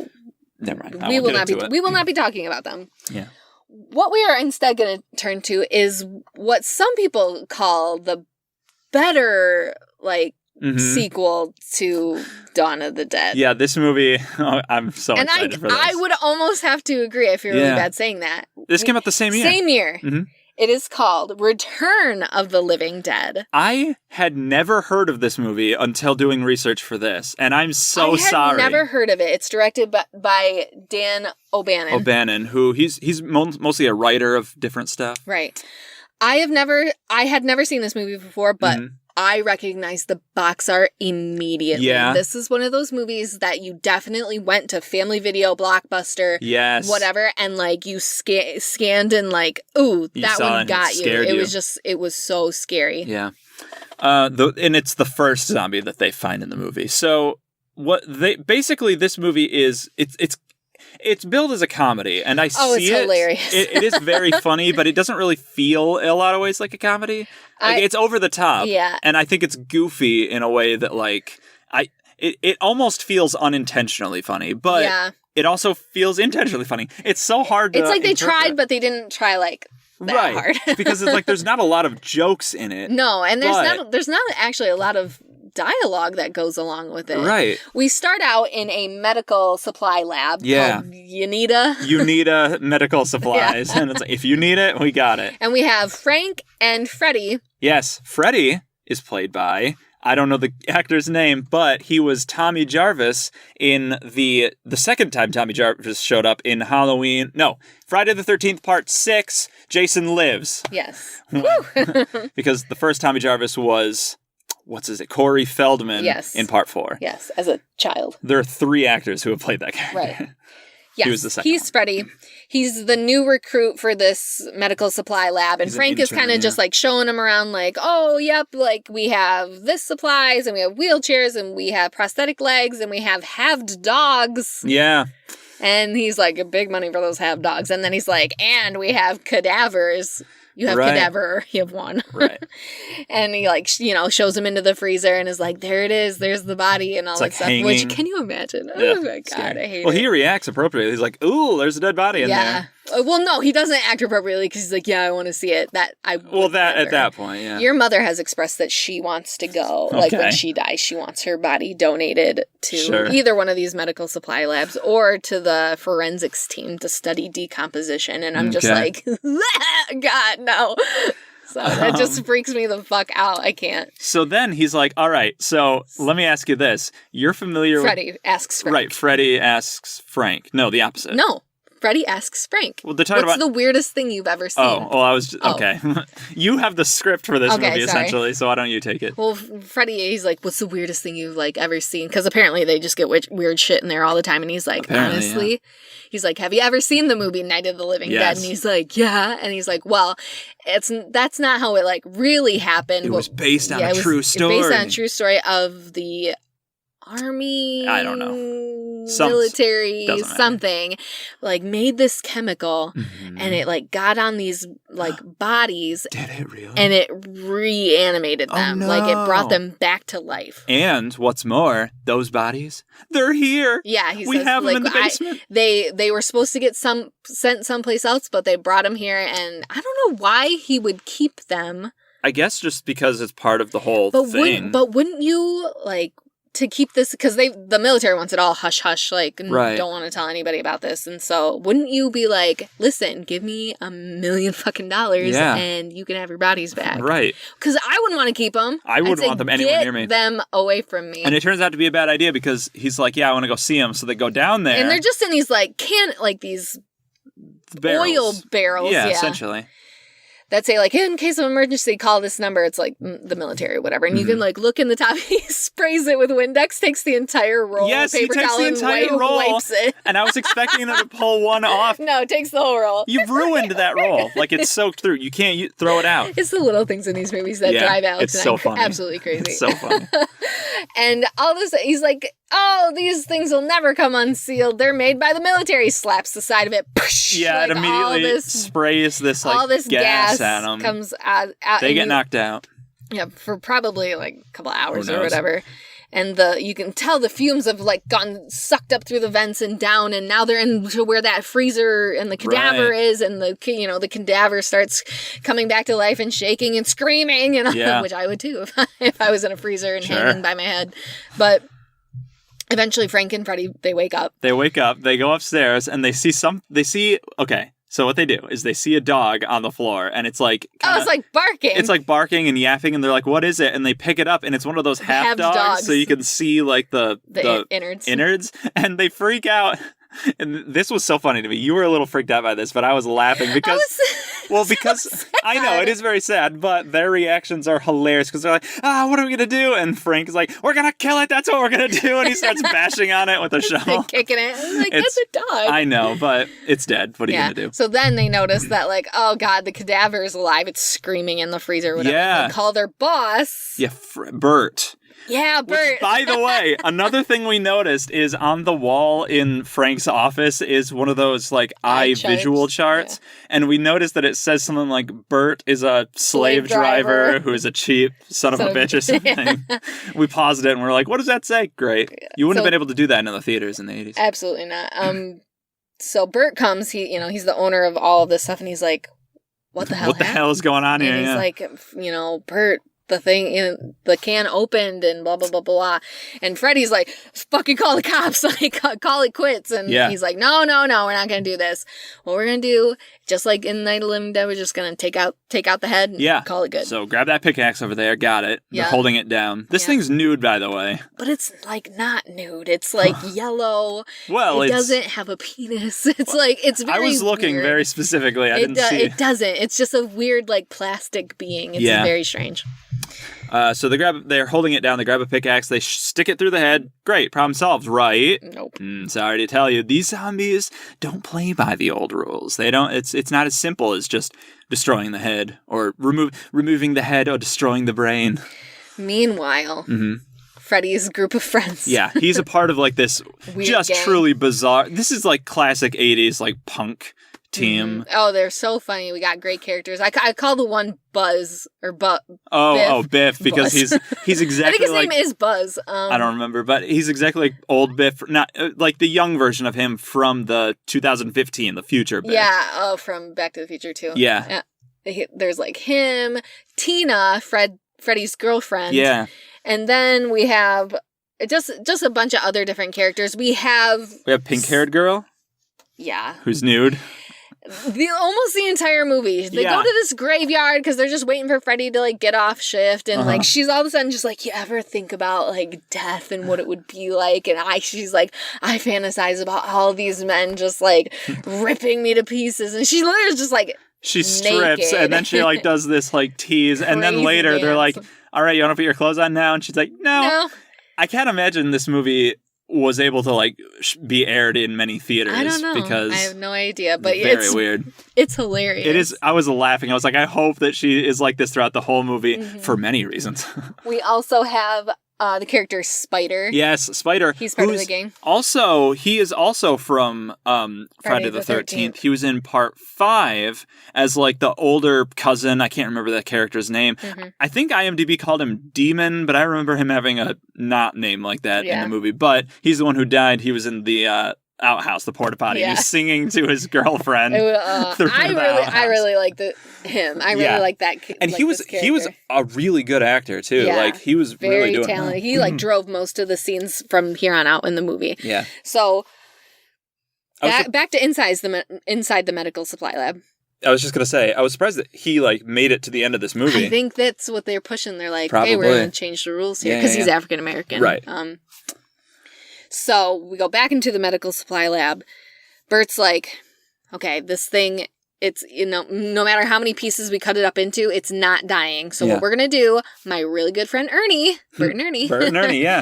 Never mind. We will not be talking about them. Yeah. What we are instead going to turn to is what some people call the better sequel to Dawn of the Dead. Yeah, this movie, I'm so excited for this. I would almost have to agree. I feel really bad saying that. This came out the same year. Same year. Mm-hmm. It is called Return of the Living Dead. I had never heard of this movie until doing research for this, and I'm so sorry. I had never heard of it. It's directed by Dan O'Bannon. Who he's mostly a writer of different stuff. Right. I had never seen this movie before, but I recognized the box art immediately. Yeah. This is one of those movies that you definitely went to Family Video, Blockbuster, whatever, and you scanned and ooh, that one got you. It was so scary. Yeah. And it's the first zombie that they find in the movie. So this movie is, It's billed as a comedy, and I see it's hilarious. It is very funny, but it doesn't really feel in a lot of ways like a comedy. Like, it's over the top. Yeah. And I think it's goofy in a way that, like, it almost feels unintentionally funny, but it also feels intentionally funny. It's so hard to It's like they interpret. tried, but they didn't try, like, that hard. Because it's like there's not a lot of jokes in it. No, and there's not actually a lot of dialogue that goes along with it. Right. We start out in a medical supply lab called Unita. Unita Medical Supplies. And it's like, if you need it, we got it. And we have Frank and Freddy. Yes, Freddy is played by, I don't know the actor's name, but he was Tommy Jarvis in the second time Tommy Jarvis showed up in Friday the 13th Part 6, Jason Lives. Yes. Because the first Tommy Jarvis was, Corey Feldman in Part 4. Yes, as a child. There are 3 actors who have played that character. Right. Yes, he was the second he's Freddy. He's the new recruit for this medical supply lab, and He's Frank is kind of just like showing him around like, oh, yep, like we have this supplies, and we have wheelchairs, and we have prosthetic legs, and we have halved dogs. Yeah. And he's like, big money for those halved dogs. And then he's like, and we have cadavers. You have cadaver. You have one. Right. And he like, shows him into the freezer and is like, there it is. There's the body and all that stuff. Hanging. Which, can you imagine? Yeah, Oh my God, I hate it. Well, he reacts appropriately. He's like, ooh, there's a dead body in there. Well, no, he doesn't act appropriately because he's like, yeah, I want to see it. At that point, yeah. Your mother has expressed that she wants to go. Like when she dies, she wants her body donated to either one of these medical supply labs or to the forensics team to study decomposition. And I'm just like, God, no. So that just freaks me the fuck out. I can't. So then he's like, all right, so let me ask you this. You're familiar Freddy asks Frank. Right, Freddy asks Frank. No, the opposite. No. Freddy asks Frank, well, they're talking what's the weirdest thing you've ever seen? I was just, okay. You have the script for this movie, essentially, so why don't you take it? Well, Freddy, he's like, what's the weirdest thing you've, like, ever seen? Because apparently they just get weird shit in there all the time, and he's like, honestly, he's like, have you ever seen the movie Night of the Living Dead? And he's like, yeah, and he's like, well, that's not how it, like, really happened. It was based on a true story. It's based on a true story of the Army, I don't know. Military, something, like made this chemical and it like got on these like bodies. Did it really? And it reanimated them. Oh, no. Like it brought them back to life. And what's more, those bodies, they're here. Yeah, we have them in the basement. They were supposed to get sent someplace else, but they brought them here, and I don't know why he would keep them. I guess just because it's part of the whole thing. Wouldn't you like to keep this, because the military wants it all hush hush, like don't want to tell anybody about this, and so wouldn't you be like, listen, give me $1 million fucking and you can have your bodies back, right? Because I wouldn't want to keep them. I wouldn't want them anywhere near me. Get them away from me. And it turns out to be a bad idea because he's like, yeah, I want to go see him, so they go down there, and they're just in these like these oil barrels, yeah, essentially. That say, like, in case of emergency, call this number. It's, like, the military or whatever. And you can, like, look in the top. He sprays it with Windex, takes the entire roll of paper towel and wipes it. And I was expecting him to pull one off. No, it takes the whole roll. You've ruined that roll. Like, it's soaked through. You can't throw it out. It's the little things in these movies that drive Alex it's so funny. Absolutely crazy. It's so funny. And all this, he's like, oh, these things will never come unsealed. They're made by the military. Slaps the side of it. Yeah, like, it immediately sprays this, like, all this gas at them. Comes out. They get knocked out. Yeah, for probably, like, a couple hours or whatever. And you can tell the fumes have, like, gotten sucked up through the vents and down, and now they're into where that freezer and the cadaver is, and the cadaver starts coming back to life and shaking and screaming, which I would too if I was in a freezer and hanging by my head. But eventually Frank and Freddy, they wake up. They go upstairs, and they see, okay. So what they do is they see a dog on the floor, and it's like... it's like barking. It's like barking and yapping, and they're like, what is it? And they pick it up, and it's one of those half dogs, so you can see, like, the innards. And they freak out. And this was so funny to me. You were a little freaked out by this, but I was laughing because... because I know, it is very sad, but their reactions are hilarious because they're like, what are we going to do? And Frank is like, we're going to kill it. That's what we're going to do. And he starts bashing on it with a shovel. Kicking it. I'm like, that's a dog. I know, but it's dead. What are you going to do? So then they notice that, like, oh, God, the cadaver is alive. It's screaming in the freezer or whatever. Yeah. They call their boss. Yeah, Bert. Yeah, Bert. By the way, another thing we noticed is on the wall in Frank's office is one of those like eye visual charts. Yeah. And we noticed that it says something like Bert is a slave driver who is a cheap son of a bitch or something. Yeah. We paused it and we're like, what does that say? Great. You wouldn't have been able to do that in the theaters in the 80s. Absolutely not. So Bert comes, he's the owner of all of this stuff, and he's like, what the hell What the hell is going on here? And he's like, Bert, the can opened and blah, blah, blah, blah. And Freddy's like, fucking call the cops, like, call it quits. And he's like, no, we're not going to do this. What we're going to do, just like in Night of the Living Dead, we're just going to take out the head and call it good. So grab that pickaxe over there, got it. They're holding it down. This thing's nude, by the way. But it's like not nude. It's like yellow. Well, it doesn't have a penis. It's like, it's very I was looking weird. very specifically. I didn't see. It doesn't. It's just a weird like plastic being. It's very strange. So they're holding it down. They grab a pickaxe. They stick it through the head. Great, problem solved, right? Nope. Sorry to tell you, these zombies don't play by the old rules. They don't. It's not as simple as just destroying the head or removing the head or destroying the brain. Meanwhile, Freddy's group of friends. Yeah, he's a part of like this just gang. Truly bizarre. This is like classic 80s like punk team. Oh, they're so funny. We got great characters. I call the one Buzz or Biff. Biff, because he's exactly I think his like, name is Buzz. I don't remember, but he's exactly like old Biff, not like the young version of him from the 2015, the future Biff. Yeah, from Back to the Future too. Yeah. There's like him, Tina, Freddy's girlfriend. Yeah. And then we have just a bunch of other different characters. We have pink-haired girl. Yeah. Who's nude. Almost the entire movie. They go to this graveyard because they're just waiting for Freddy to like get off shift, and like she's all of a sudden just like, you ever think about like death and what it would be like? And she's like, I fantasize about all these men just like ripping me to pieces, and she literally is just like she strips naked. And then she like does this like tease, and then later they're like, all right, you want to put your clothes on now? And she's like, no. I can't imagine this movie was able to like be aired in many theaters. I don't know. Because I have no idea, but it's very weird. It's hilarious. It is. I was laughing. I was like, I hope that she is like this throughout the whole movie for many reasons. We also have the character Spider. Yes, Spider. He's part of the gang. He is also from Friday the 13th. He was in part 5 as like the older cousin. I can't remember that character's name. I think IMDb called him Demon, but I remember him having a not name like that in the movie. But he's the one who died. He was in the outhouse, the porta potty. He's singing to his girlfriend. I really liked him. I really like that. And he was a really good actor too. Yeah, like he was very really doing talented. He like drove most of the scenes from here on out in the movie. Yeah. So back to inside the medical supply lab. I was just gonna say, I was surprised that he like made it to the end of this movie. I think that's what they're pushing. They're like, Probably. hey, we're gonna change the rules here because he's African American, right? So we go back into the medical supply lab. Bert's like, okay, this thing, it's, no matter how many pieces we cut it up into, it's not dying. So what we're going to do, my really good friend Ernie, Bert and Ernie, yeah,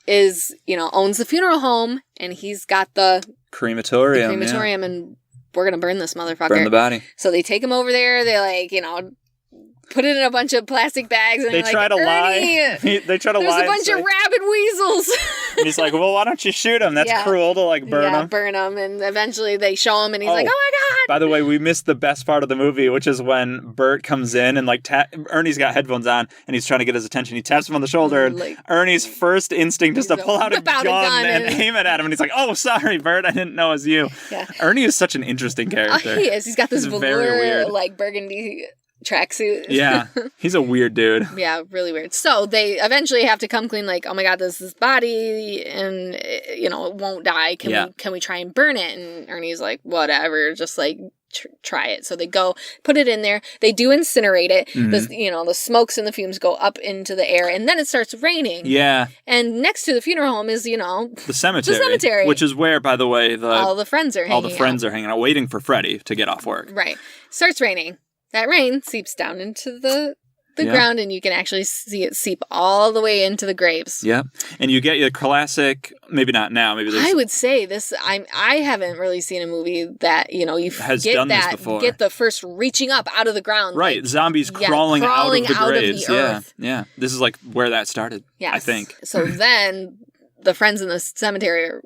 is, owns the funeral home, and he's got the crematorium, and we're going to burn this motherfucker. Burn the body. So they take him over there. They like, put it in a bunch of plastic bags, and they try to lie. They try to lie. There's a bunch of rabid weasels. And he's like, well, why don't you shoot him? That's cruel to like burn him. Burn him. And eventually they show him, and he's like, oh my God. By the way, we missed the best part of the movie, which is when Bert comes in and like Ernie's got headphones on and he's trying to get his attention. He taps him on the shoulder, and Ernie's first instinct is to pull out a gun and aim it at him. And he's like, oh, sorry, Bert. I didn't know it was you. Yeah. Ernie is such an interesting character. He is. He's got this velour, like burgundy tracksuit. Yeah, he's a weird dude. Yeah, really weird. So they eventually have to come clean, like, oh my God, this is body, and it won't die. Can we try and burn it? And Ernie's like, whatever, just like try it. So they go put it in there. They do incinerate it. The smokes and the fumes go up into the air, and then it starts raining. Yeah. And next to the funeral home is the cemetery, which is where, by the way, all the friends are hanging out, waiting for Freddy to get off work. Right. Starts raining. That rain seeps down into the the ground, and you can actually see it seep all the way into the graves. Yep. And you get your classic, maybe not now, maybe there's... I would say this, I haven't really seen a movie that, you has done this before. Get the first reaching up out of the ground. Right, like, zombies crawling out of the graves. Of the earth. Yeah. This is like where that started, yes. I think. So then the friends in the cemetery are,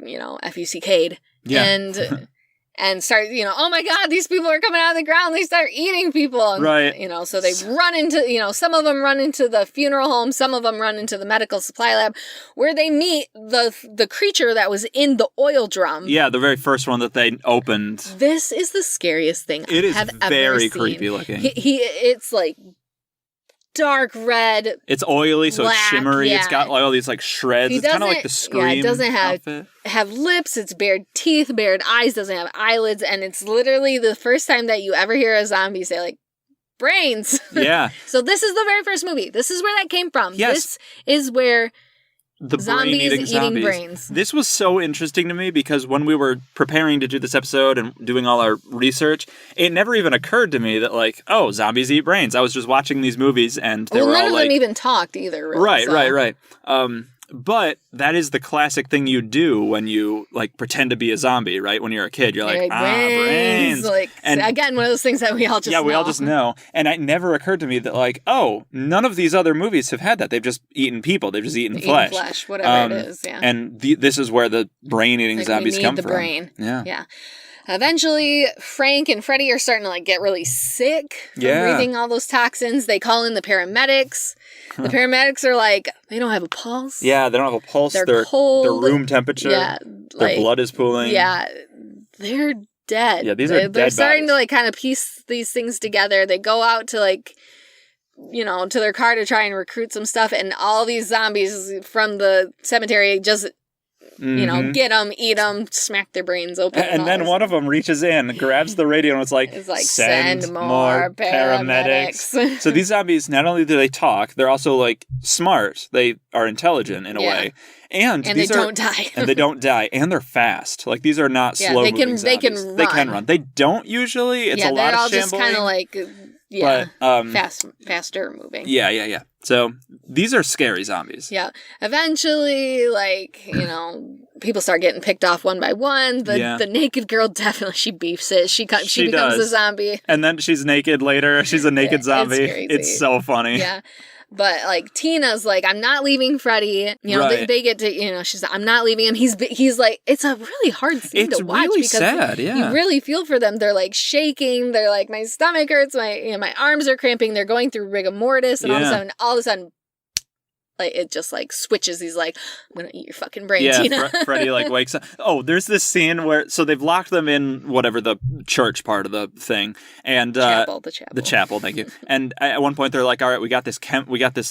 FUCK'd. Yeah. And start, oh my God, these people are coming out of the ground. They start eating people. And, right. So they run into, some of them run into the funeral home. Some of them run into the medical supply lab where they meet the creature that was in the oil drum. Yeah, the very first one that they opened. This is the scariest thing I have ever seen. It is very creepy looking. It's like dark red. It's oily, so black, it's shimmery. yeah. It's got all these like shreds. It's kind of like the Scream. Yeah, it doesn't outfit. have lips. It's bared teeth, bared eyes. Doesn't have eyelids, and it's literally the first time that you ever hear a zombie say like brains. Yeah. So this is the very first movie. This is where that came from. Yes. This is where the zombies eating zombies. Brains. This was so interesting to me because when we were preparing to do this episode and doing all our research, it never even occurred to me that like, oh, zombies eat brains. I was just watching these movies and they were all none of like, them even talked either. Really, right. But that is the classic thing you do when you like pretend to be a zombie, right? When you're a kid, you're like, brains. Like, and again, one of those things that we all just know. We all just know. And it never occurred to me that like, oh, none of these other movies have had that. They've just eaten people. They've just eaten flesh. Whatever it is, yeah. And this is where the brain-eating zombies come from. Brain. Yeah. Eventually, Frank and Freddy are starting to like get really sick from breathing all those toxins. They call in the paramedics. The paramedics are like, they don't have a pulse. Yeah, they don't have a pulse. They're cold. They're room temperature. Yeah, their blood is pooling. Yeah, they're dead. Yeah, these are dead They're starting bodies. to like kind of piece these things together. They go out to like, to their car to try and recruit some stuff, and all these zombies from the cemetery just get them, eat them, smack their brains open. And then one of them reaches in, grabs the radio, and it's like send more paramedics. So these zombies, not only do they talk, they're also like smart. They are intelligent in a way. And they don't die. And they don't die. And they're fast. Like these are not slow moving zombies. They can run. They can run. They don't usually. It's a lot of shambling. They're all just kind of like... faster moving. Yeah. So these are scary zombies. Yeah. Eventually, people start getting picked off one by one. The naked girl definitely, she beefs it. She becomes a zombie. And then she's naked later. She's a naked zombie. It's so funny. Yeah. But like Tina's like, I'm not leaving Freddy. They get to, she's like, I'm not leaving him. He's like, it's a really hard scene to watch really because sad, you really feel for them. They're like shaking. They're like, my stomach hurts. My arms are cramping. They're going through rigor mortis, and all of a sudden, like it just like switches. He's like, I'm gonna eat your fucking brain, Tina. Freddy like wakes up. Oh, there's this scene where they've locked them in whatever the church part of the thing, and the chapel. Thank you. And at one point they're like, all right, we got this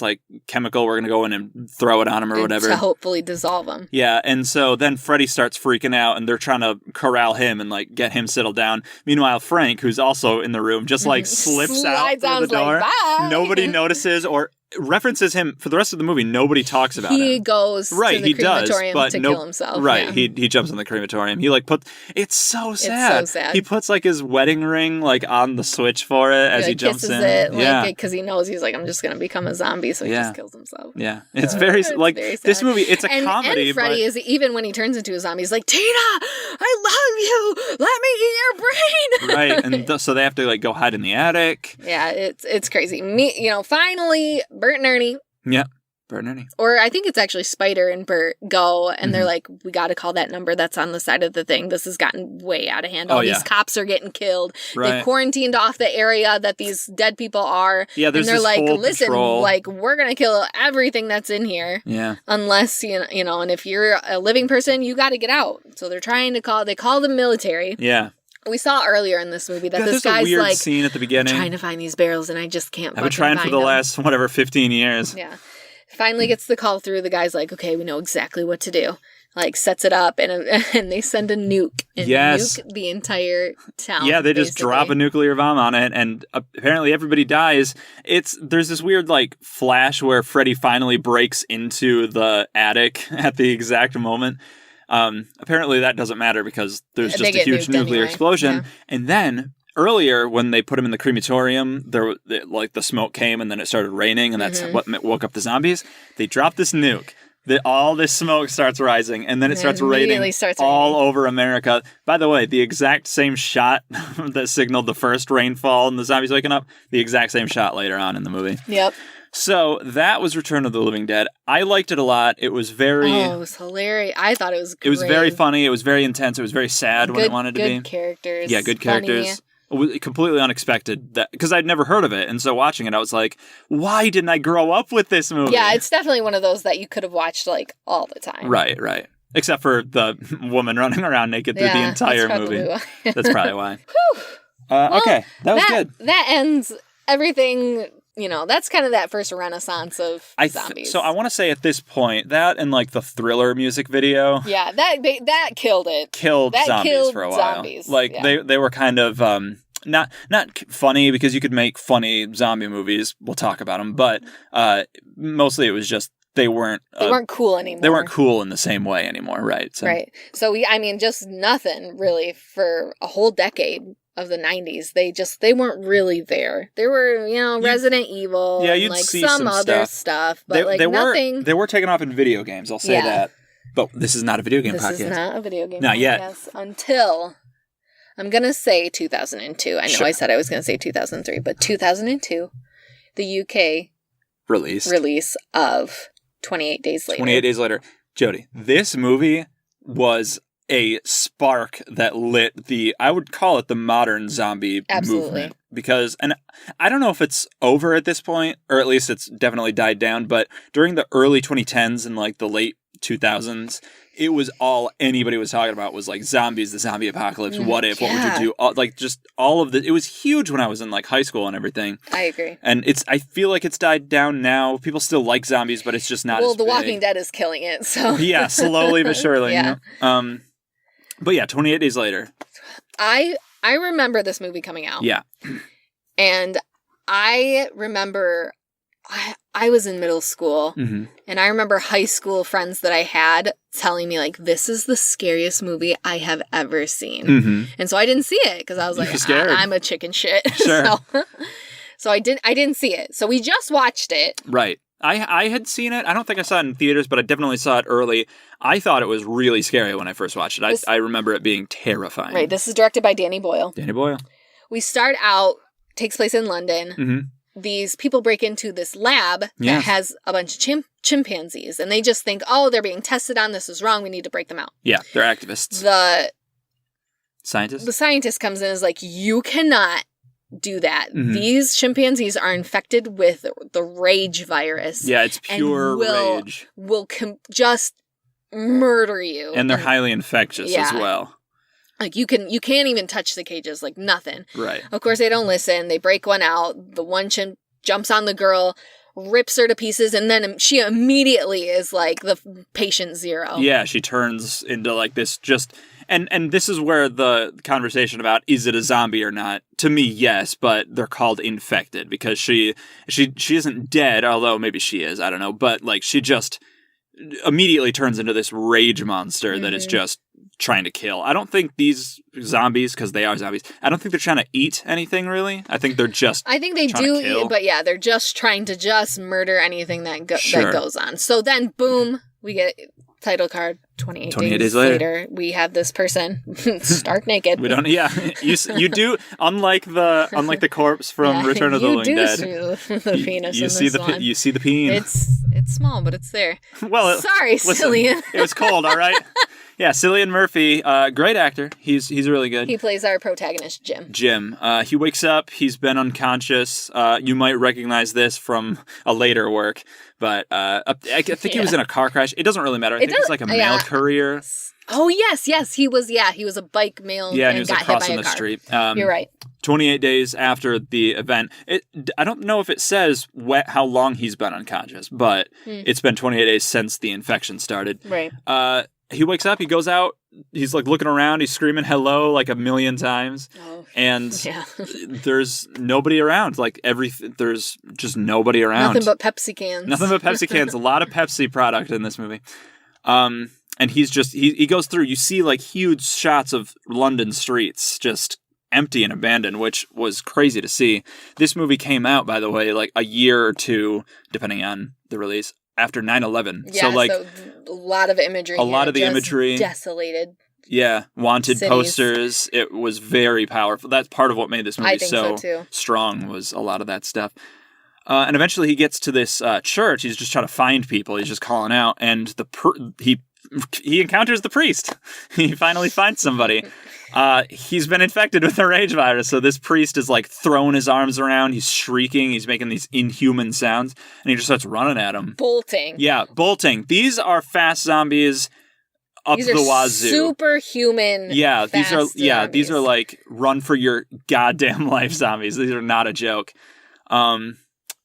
like chemical. We're gonna go in and throw it on him or whatever to hopefully dissolve him. Yeah, and so then Freddy starts freaking out, and they're trying to corral him and like get him settled down. Meanwhile, Frank, who's also in the room, just like slips out through the door. Like, nobody notices or references him for the rest of the movie. Nobody talks about him. He goes to the crematorium to kill himself. Right, yeah. He jumps in the crematorium. He like it's so sad. It's so sad. He puts like his wedding ring like on the switch for it as he jumps in. It, because he knows he's like, I'm just gonna become a zombie, so he just kills himself. Yeah, it's very very this movie. It's a comedy. And Freddy is, even when he turns into a zombie, he's like, Tina, I love you. Let me eat your brain. Right, and so they have to like go hide in the attic. Yeah, it's crazy. Finally, Bert and Ernie. Yeah, Bert and Ernie. Or I think it's actually Spider and Bert go, and they're like, we got to call that number that's on the side of the thing. This has gotten way out of hand. All these cops are getting killed. Right. They've quarantined off the area that these dead people are. Yeah, there's and they're this like, whole listen, patrol. like, we're going to kill everything that's in here. Yeah. Unless, and if you're a living person, you got to get out. So they're trying to call the military. Yeah. We saw earlier in this movie that this guy's a weird like scene at the beginning. Trying to find these barrels, and I just can't. I've been trying for the last 15 years. Yeah, finally gets the call through. The guy's like, "Okay, we know exactly what to do." Like sets it up, and they send a nuke and nuke the entire town. Yeah, they just drop a nuclear bomb on it, and apparently everybody dies. There's this weird like flash where Freddy finally breaks into the attic at the exact moment. Apparently that doesn't matter because there's just a huge nuclear explosion. Yeah. And then earlier, when they put him in the crematorium, the smoke came and then it started raining, and that's what woke up the zombies. They dropped this nuke. All this smoke starts rising, and then it starts raining all over America. By the way, the exact same shot that signaled the first rainfall and the zombies waking up, the exact same shot later on in the movie. Yep. So that was Return of the Living Dead. I liked it a lot. It was very... Oh, it was hilarious. I thought it was great. It was very funny. It was very intense. It was very sad when it wanted to be. Good characters. Yeah, good characters. Funny. It was completely unexpected, because I'd never heard of it. And so watching it, I was like, why didn't I grow up with this movie? Yeah, it's definitely one of those that you could have watched, like, all the time. Right. Except for the woman running around naked through the entire movie. That's probably why. Okay, that was good. That ends everything... that's kind of that first renaissance of zombies. So I want to say at this point, that and like the Thriller music video. Yeah, that killed it. Killed zombies for a while. Zombies. Like they were kind of not funny, because you could make funny zombie movies. We'll talk about them, but mostly it was just they weren't cool anymore. They weren't cool in the same way anymore, right? So, right. So just nothing really for a whole decade of the 90s. They weren't really there. There were, Resident Evil, you'd and see some other stuff, but nothing. They were taken off in video games, I'll say that. But this is not a video game podcast. This is not a video game not podcast. Yet. Until, I'm going to say 2002. I know I said I was going to say 2003, but 2002, the UK release of 28 Days Later. 28 Days Later. Jody, this movie was a spark that lit I would call it the modern zombie movement. Because, and I don't know if it's over at this point, or at least it's definitely died down, but during the early 2010s and like the late 2000s, it was all anybody was talking about was like zombies, the zombie apocalypse, what if, what would you do? Just all of it was huge when I was in like high school and everything. I agree. And I feel like it's died down now. People still like zombies, but it's just not as big. Well, The Walking Dead is killing it, so. Yeah, slowly but surely. Yeah. But yeah, 28 Days Later. I remember this movie coming out. Yeah. And I remember I was in middle school, and I remember high school friends that I had telling me, like, this is the scariest movie I have ever seen. And so I didn't see it, because I was like, I'm a chicken shit. Sure. So I didn't see it. So we just watched it. Right. I had seen it. I don't think I saw it in theaters, but I definitely saw it early. I thought it was really scary when I first watched it. I remember it being terrifying. Right. This is directed by Danny Boyle. Danny Boyle. We start out, takes place in London. These people break into this lab that has a bunch of chimpanzees, and they just think, oh, they're being tested on. This is wrong. We need to break them out. Yeah, they're activists. The scientist comes in and is like, you cannot do that. These chimpanzees are infected with the rage virus. Yeah, it's pure rage. Will just murder you. And they're highly infectious as well. Like, you can't even touch the cages, like nothing. Right. Of course, they don't listen. They break one out. The one chimp jumps on the girl, rips her to pieces, and then she immediately is like the patient zero. Yeah, she turns into like this just... And this is where the conversation about is it a zombie or not, to me, yes, but they're called infected because she isn't dead, although maybe she is, I don't know, but like she just immediately turns into this rage monster that is just trying to kill. I don't think these zombies, because they are zombies, I don't think they're trying to eat anything really. I think they're just I think they do eat, but yeah, they're just trying to just murder anything that goes on. So then, boom, we get title card. 28 days later, we have this person stark naked. We don't. Yeah, you do. Unlike the corpse from Return of the Living Dead, you see the penis. You see the peen. It's small, but it's there. Well, sorry, Cillian. It was cold. All right. Yeah, Cillian Murphy, great actor. He's really good. He plays our protagonist, Jim. He wakes up. He's been unconscious. You might recognize this from a later work, but I think he was in a car crash. It doesn't really matter. I think he's like a mail courier. Oh, yes. He was a bike mail. Yeah, and he was got like crossing hit by the a car. street. You're right. 28 days after the event. I don't know if it says how long he's been unconscious, but it's been 28 days since the infection started. Right. He wakes up, he goes out, he's like looking around, he's screaming hello like a million times. Oh, and there's nobody around. Like there's just nobody around. Nothing but Pepsi cans. A lot of Pepsi product in this movie. And he's just he goes through, you see like huge shots of London streets just empty and abandoned, which was crazy to see. This movie came out, by the way, like a year or two, depending on the release, after 9/11. Yeah, so like a lot of imagery. A lot of the imagery. Desolated. Yeah, wanted cities. Posters. It was very powerful. That's part of what made this movie so too. strong, was a lot of that stuff. And eventually he gets to this church. He's just trying to find people. He's just calling out, and he encounters the priest. He finally finds somebody. He's been infected with the rage virus, so this priest is like throwing his arms around. He's shrieking. He's making these inhuman sounds, and he just starts running at him. Bolting. Yeah, bolting. These are fast zombies. These are the wazoo. Superhuman. Yeah, these are like run for your goddamn life zombies. These are not a joke.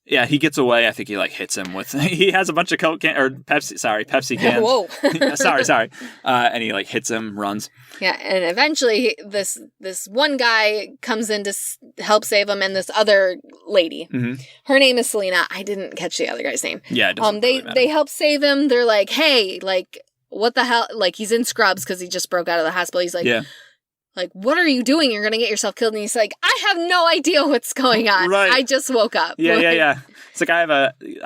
Yeah, he gets away. I think he like hits him with. He has a bunch of Coke Pepsi cans. Whoa. sorry. And he like hits him, runs. Yeah, and eventually this one guy comes in to help save him, and this other lady. Mm-hmm. Her name is Selena. I didn't catch the other guy's name. Yeah, it doesn't really matter. They help save him. They're like, hey, like, what the hell? Like, he's in scrubs because he just broke out of the hospital. He's like, yeah. Like, what are you doing? You're going to get yourself killed. And he's like, I have no idea what's going on. Right. I just woke up. Yeah. It's like, I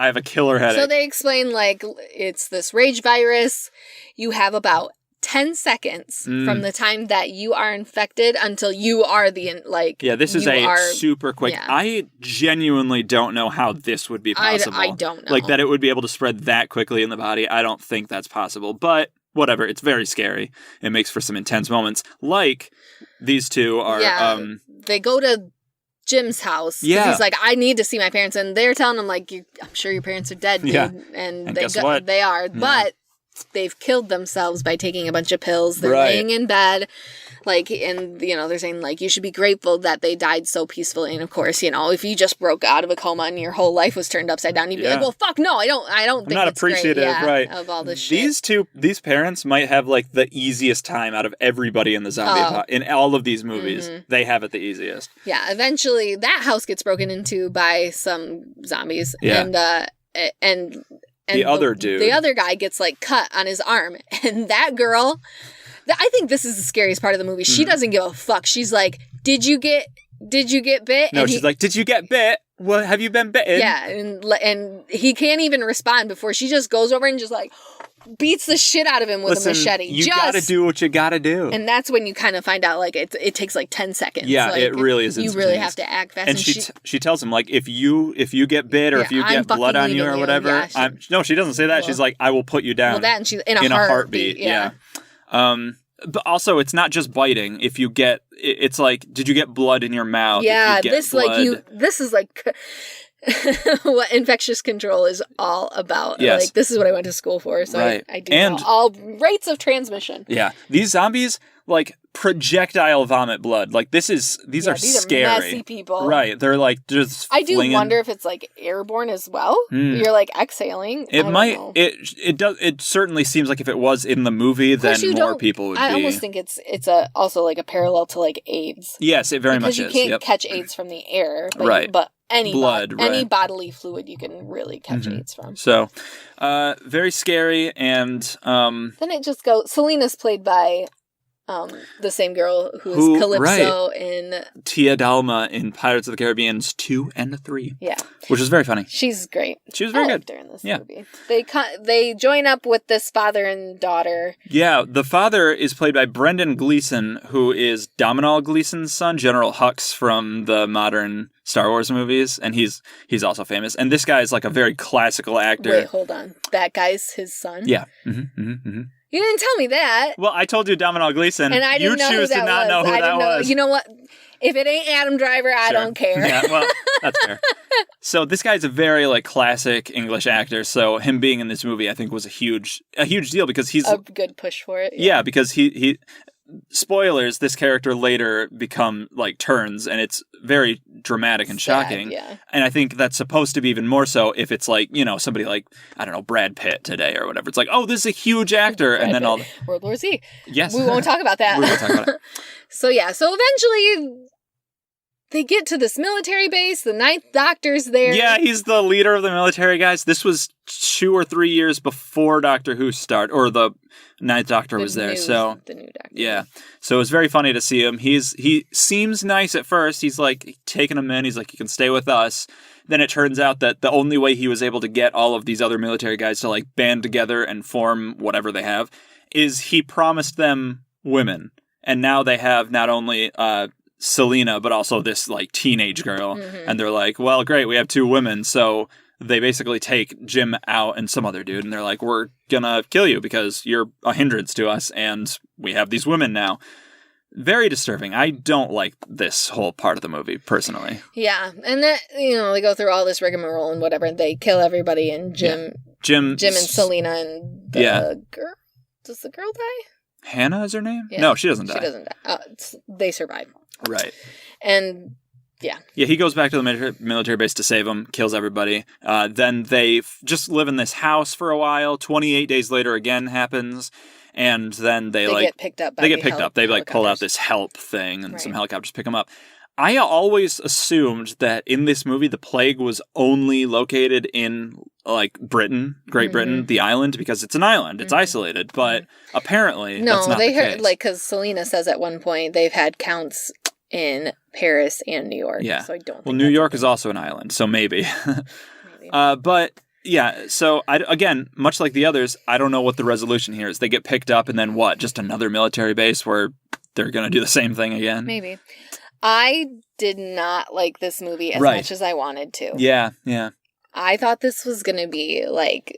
have a killer headache. So they explain, like, it's this rage virus. You have about 10 seconds from the time that you are infected until you are this is super quick. Yeah. I genuinely don't know how this would be possible. I don't know. Like, that it would be able to spread that quickly in the body. I don't think that's possible. But whatever, it's very scary. It makes for some intense moments. Like, these two are... they go to Jim's house. Yeah. He's like, I need to see my parents. And they're telling him, like, I'm sure your parents are dead, dude. Yeah. And guess what? They are. Yeah. But they've killed themselves by taking a bunch of pills. They're laying in bed. Like, and, they're saying, like, you should be grateful that they died so peacefully. And, of course, if you just broke out of a coma and your whole life was turned upside down, you'd be like, well, fuck, no, I don't think I'm not appreciative, right, of all this shit. These parents might have, like, the easiest time out of everybody in the zombie in all of these movies. Mm-hmm. They have it the easiest. Yeah, eventually that house gets broken into by some zombies. Yeah. And the other dude. The other guy gets, like, cut on his arm. And that girl... I think this is the scariest part of the movie. She doesn't give a fuck. She's like, did you get bit? No, she's like, did you get bit? Well, have you been bitten? Yeah, and he can't even respond before she just goes over and just like beats the shit out of him with a machete. You gotta do what you gotta do. And that's when you kind of find out, like, it takes like 10 seconds. Yeah, like, it really is. You really have to act fast. And she tells him, like, if you get bit or if you get blood on you or whatever. No, she doesn't say that. Well, she's like, I will put you down. Well, that and she's in a heartbeat. Yeah. But also, it's not just biting. If you get, it's like, did you get blood in your mouth? Yeah, this is like what infectious control is all about. Yes. Like, this is what I went to school for, so right. I do know all rates of transmission. Yeah, these zombies, like, projectile vomit blood. Like, these are scary. Messy people. Right, they're like just I do wonder if it's like airborne as well. You're like exhaling. It might know. It certainly seems like if it was in the movie, then more people would be. I almost think it's also like a parallel to like AIDS. Yes, it very much is. Because you can't catch AIDS from the air, but any blood, any bodily fluid you can really catch AIDS from. So, very scary, and then it just goes. Selena's played by the same girl who's Calypso in Tia Dalma in Pirates of the Caribbean 2 and 3. Yeah, which is very funny. She's great. She was very good during this movie. They join up with this father and daughter. Yeah, the father is played by Brendan Gleeson, who is Domhnall Gleeson's son, General Hux from the modern Star Wars movies, and he's also famous. And this guy is like a very classical actor. Wait, hold on. That guy's his son? Yeah. Mm-hmm. You didn't tell me that. Well, I told you Domhnall Gleeson. And I didn't know choose who that to not know who that was. You know what? If it ain't Adam Driver, I don't care. Yeah, well, that's fair. So this guy's a very like classic English actor. So him being in this movie, I think, was a huge deal because he's a good push for it. Yeah, because he spoilers, this character later turns, and it's very dramatic and shocking. Yeah. And I think that's supposed to be even more so if it's like, somebody like, I don't know, Brad Pitt today or whatever. It's like, oh, this is a huge actor. And then World War Z. Yes. We won't talk about that. We won't talk about it. So eventually they get to this military base. The Ninth Doctor's there. Yeah, he's the leader of the military guys. This was 2 or 3 years before Doctor Who started, or the Ninth Doctor was there. So the new Doctor. yeah, so it was very funny to see him. He seems nice at first. He's like taking him in. He's like, you can stay with us. Then it turns out that the only way he was able to get all of these other military guys to like band together and form whatever they have is he promised them women. And now they have not only Selena, but also this like teenage girl. Mm-hmm. And they're like, well, great, we have 2 women. So they basically take Jim out and some other dude. And they're like, we're gonna kill you because you're a hindrance to us. And we have these women now. Very disturbing. I don't like this whole part of the movie, personally. Yeah, and that, they go through all this rigmarole and whatever, and they kill everybody, and Jim and Selena and the girl. Does the girl die? Hannah is her name? Yeah. No, she doesn't die. She doesn't die. They survive. Right. And, yeah. Yeah, he goes back to the military base to save them, kills everybody. Then they just live in this house for a while. 28 days later again happens. And then they get picked up. They like pull out this help thing, and some helicopters pick them up. I always assumed that in this movie the plague was only located in like Britain, Great Britain, the island, because it's an island, it's isolated. But apparently, that's not the case. Because Selena says at one point they've had counts in Paris and New York. Yeah. So I don't. Well, New York is also an island, so maybe. But. Yeah, so, again, much like the others, I don't know what the resolution here is. They get picked up and then what? Just another military base where they're going to do the same thing again? Maybe. I did not like this movie as much as I wanted to. Yeah. I thought this was going to be, like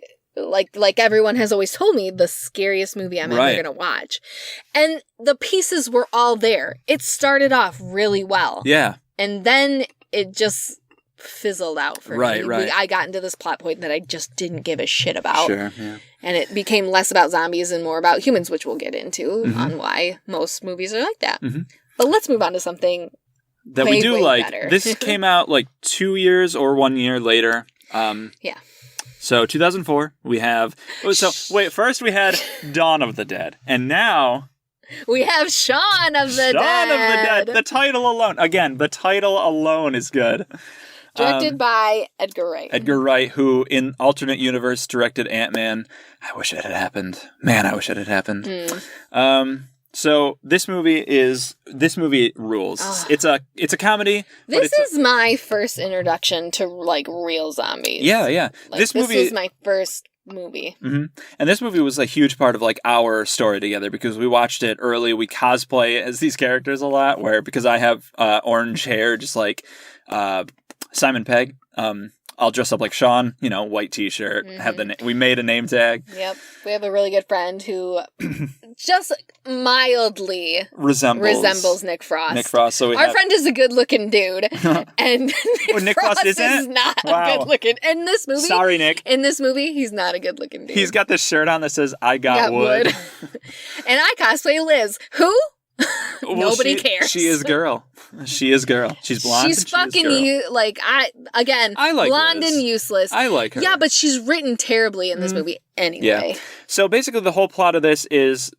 everyone has always told me, the scariest movie I'm ever going to watch. And the pieces were all there. It started off really well. Yeah. And then it just fizzled out for me. Right. I got into this plot point that I just didn't give a shit about. Sure, yeah. And it became less about zombies and more about humans, which we'll get into on why most movies are like that. Mm-hmm. But let's move on to something that we do like. Better. This came out like 2 years or 1 year later. Yeah. So 2004, we have... first we had Dawn of the Dead. And now... we have Shaun of the Dead. The title alone. Again, the title alone is good. Directed by Edgar Wright. Edgar Wright, who in alternate universe directed Ant-Man. I wish it had happened. Man, I wish it had happened. So this movie rules. Oh. It's a comedy. This is my first introduction to like real zombies. Yeah. Like, this was my first movie. Mm-hmm. And this movie was a huge part of like our story together because we watched it early. We cosplay as these characters a lot, because I have orange hair, just like Simon Pegg. I'll dress up like Shaun, white t-shirt, have we made a name tag. Yep. We have a really good friend who just mildly resembles Nick Frost. So our friend is a good-looking dude, and Nick Frost is not good-looking. In this movie, sorry, Nick. In this movie, he's not a good-looking dude. He's got this shirt on that says, I got wood. And I cosplay Liz. Who? Nobody cares. She is girl. She's blonde. She's fucking I like blonde Liz. And useless. I like her. Yeah, but she's written terribly in this movie anyway. Yeah. So basically the whole plot of this is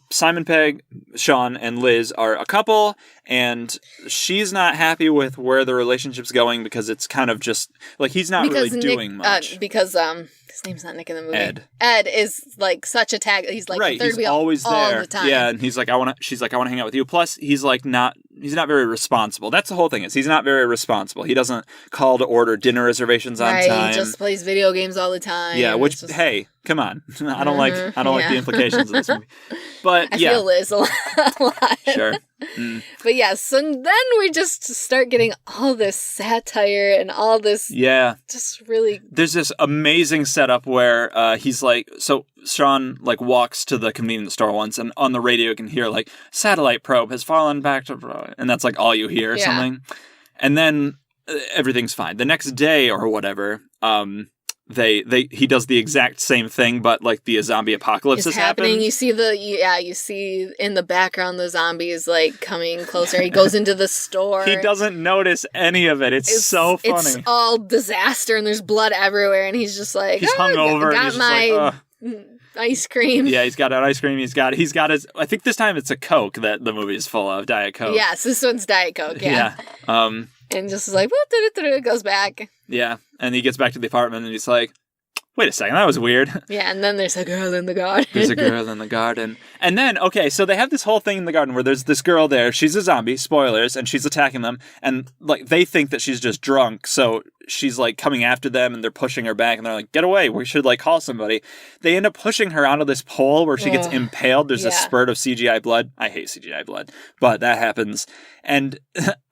Simon Pegg, Shaun, and Liz are a couple, and she's not happy with where the relationship's going because it's kind of just like he's not really doing much. Because his name's not Nick in the movie. Ed is like such a tag. He's like the third he's wheel always there all the time. Yeah, and he's like, she's like, I want to hang out with you. Plus, he's like he's not very responsible. That's the whole thing. He's not very responsible. He doesn't call to order dinner reservations on time. He just plays video games all the time. Yeah, hey, come on. I don't like the implications of this movie. But I feel Liz a lot. Sure. But yeah, so then we just start getting all this satire and all this just really... There's this amazing setup where he's like... So Shaun like walks to the convenience store once, and on the radio you can hear like, satellite probe has fallen back to... And that's like all you hear or something. And then everything's fine. The next day or whatever... he does the exact same thing, but like the zombie apocalypse is happening. You see in the background the zombies like coming closer. He goes into the store. He doesn't notice any of it. It's so funny. It's all disaster and there's blood everywhere, and he's just like, he's hungover. Got my ice cream. Yeah, he's got an ice cream. He's got his. I think this time it's a Coke that the movie is full of, Diet Coke. Yes, this one's Diet Coke. Yeah. And just like goes back. Yeah, and he gets back to the apartment and he's like, wait a second, that was weird. Yeah, and then there's a girl in the garden. There's a girl in the garden. And then, okay, so they have this whole thing in the garden where there's this girl there. She's a zombie, spoilers, and she's attacking them. And, like, they think that she's just drunk, so she's, like, coming after them, and they're pushing her back, and they're like, get away, we should, like, call somebody. They end up pushing her onto this pole where she gets impaled. There's a spurt of CGI blood. I hate CGI blood, but that happens. And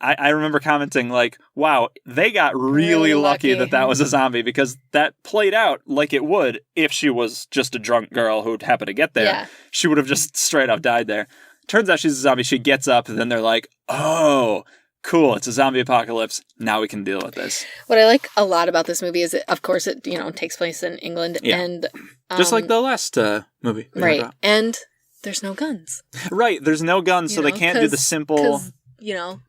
I remember commenting, like, wow, they got really lucky that was a zombie, because that played out like it would if she was just a drunk girl who'd happen to get there. Yeah. She would have just straight up died there. Turns out she's a zombie. She gets up, and then they're like, oh, cool, it's a zombie apocalypse. Now we can deal with this. What I like a lot about this movie is, of course, it takes place in England. Yeah. And just like the last movie. Right. And there's no guns. Right, there's no guns, so they can't do the simple...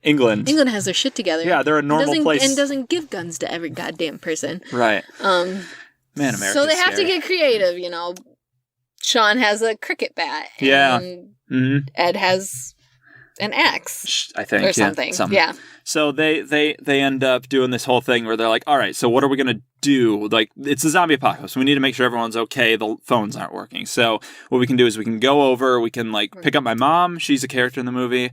England has their shit together. Yeah, they're a normal place. And doesn't give guns to every goddamn person. Right. Man, America's so they have scary. to get creative, Shaun has a cricket bat. Yeah. And Ed has an axe. I think. Or something. Yeah. So they end up doing this whole thing where they're like, all right, so what are we going to do? Like, it's a zombie apocalypse. We need to make sure everyone's okay. The phones aren't working. So what we can do is we can go over, we can, like, pick up my mom. She's a character in the movie.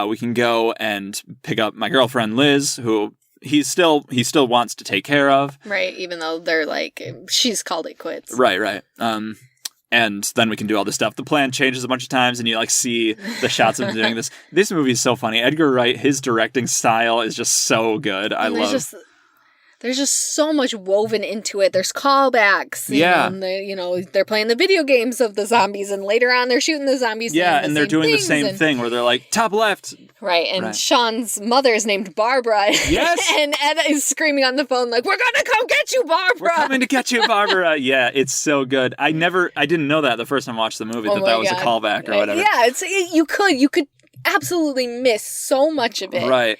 We can go and pick up my girlfriend, Liz, who he still wants to take care of. Right, even though they're like, she's called it quits. Right. And then we can do all this stuff. The plan changes a bunch of times, and you, like, see the shots of him doing this. This movie is so funny. Edgar Wright, his directing style is just so good. There's just so much woven into it. There's callbacks. And they're playing the video games of the zombies, and later on they're shooting the zombies. Yeah, and they're doing the same thing where they're like, top left. Right, and Shaun's mother is named Barbara. Yes. And Ed is screaming on the phone like, we're gonna come get you, Barbara. We're coming to get you, Barbara. Yeah, it's so good. I didn't know that the first time I watched the movie, that was a callback or whatever. Yeah, you could absolutely miss so much of it. Right.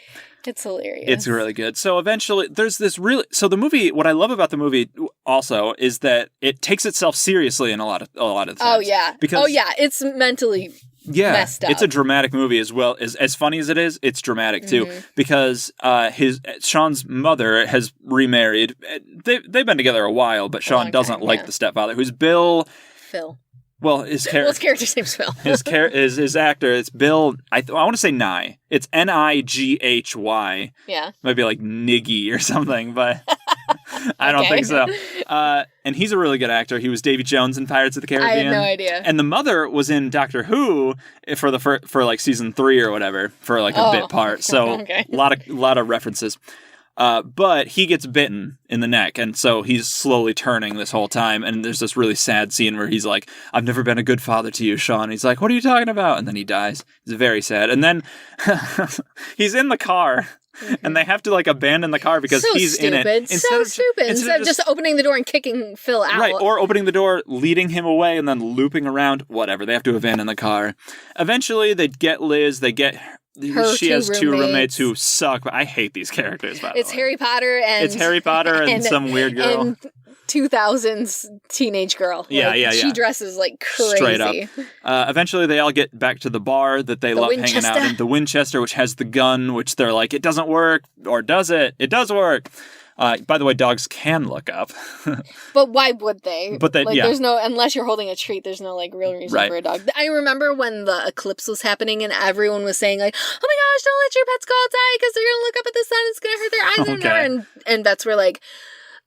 It's hilarious. It's really good. So eventually, there's this so the movie, what I love about the movie also is that it takes itself seriously in a lot of times. Oh, yeah. It's mentally messed up. It's a dramatic movie as well. As funny as it is, it's dramatic too. Mm-hmm. Because Shaun's mother has remarried. They've been together a while, but Shaun doesn't like the stepfather, who's Phil. Well, his character's name's Phil. his actor, it's Bill, I want to say Nye. It's Nighy. Yeah. Might be like Niggy or something, but I don't think so. And he's a really good actor. He was Davy Jones in Pirates of the Caribbean. I had no idea. And the mother was in Doctor Who for like season 3 or whatever, for like a bit part. So a lot of references. But he gets bitten in the neck, and so he's slowly turning this whole time, and there's this really sad scene where he's like, I've never been a good father to you, Shaun. He's like, what are you talking about? And then he dies. It's very sad. And then he's in the car, and they have to, like, abandon the car because he's in it. Instead of just opening the door and kicking Phil out. Right, or opening the door, leading him away, and then looping around. Whatever, they have to abandon the car. Eventually, they get Liz, she has two roommates who suck, but I hate these characters, by the way. It's Harry Potter and some weird girl. And 2000s teenage girl. Yeah. She dresses like crazy. Straight up. Eventually, they all get back to the bar that they love hanging out in. The Winchester, which has the gun, which they're like, it doesn't work. Or does it? It does work. By the way, dogs can look up. But why would they? But there's no, unless you're holding a treat, there's no real reason for a dog. I remember when the eclipse was happening and everyone was saying like, oh my gosh, don't let your pets go outside because they're going to look up at the sun. It's going to hurt their eyes. And vets were like,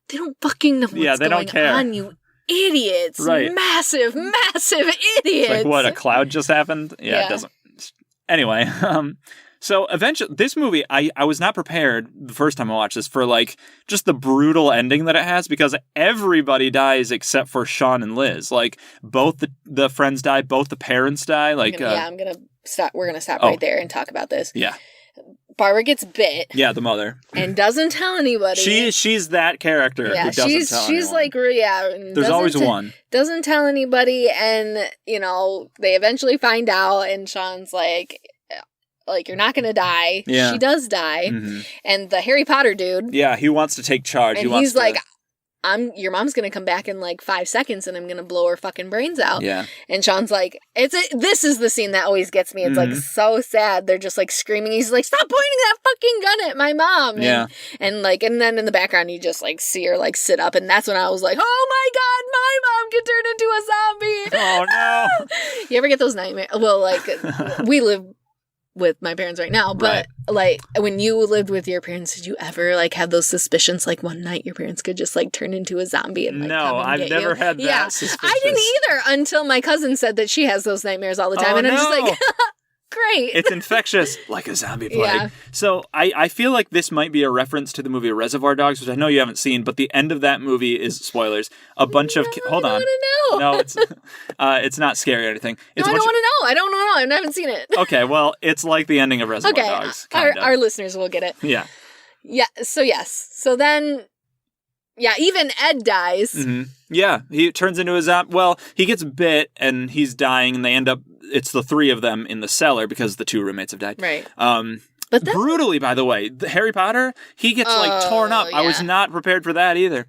they don't fucking know what's going on, you idiots. Right. Massive idiots. It's like, what, a cloud just happened? Yeah. It doesn't. Anyway, so eventually, this movie, I was not prepared the first time I watched this for just the brutal ending that it has, because everybody dies except for Shaun and Liz. Like, both the friends die, both the parents die. I'm gonna stop. We're gonna stop right there and talk about this. Yeah. Barbara gets bit. Yeah, the mother. And doesn't tell anybody. She's that character who doesn't tell anyone. She's like, there's always one. Doesn't tell anybody, and, they eventually find out, and Shaun's like, you're not going to die. Yeah. She does die. Mm-hmm. And the Harry Potter dude. Yeah, he wants to take charge. And he's like, your mom's gonna come back in like 5 seconds and I'm gonna blow her fucking brains out. Yeah. And Shaun's like, this is the scene that always gets me. It's like so sad. They're just like screaming. He's like, stop pointing that fucking gun at my mom. Yeah. And then in the background you just like see her like sit up, and that's when I was like, oh my god, my mom can turn into a zombie. Oh no. You ever get those nightmares? Well, like we live with my parents right now, but like when you lived with your parents, did you ever like have those suspicions like one night your parents could just like turn into a zombie and like no, come and I've get never you? had that. Yeah, suspicious. I didn't either until my cousin said that she has those nightmares all the time, and I'm just like, great. It's infectious, like a zombie plague. Yeah. So I feel like this might be a reference to the movie Reservoir Dogs, which I know you haven't seen, but the end of that movie is, spoilers, a bunch of... Hold on. I don't know. No, it's not scary or anything. No, I don't want to know. I don't know. I haven't seen it. Okay, well, it's like the ending of Reservoir Dogs. Our listeners will get it. Yeah. Yeah, so yes. So then, yeah, even Ed dies. Mm-hmm. Yeah, he turns into a zombie. Well, he gets bit and he's dying, and they end up... It's the three of them in the cellar because the two roommates have died. Right. But brutally, by the way. Harry Potter, he gets torn up. Yeah. I was not prepared for that either.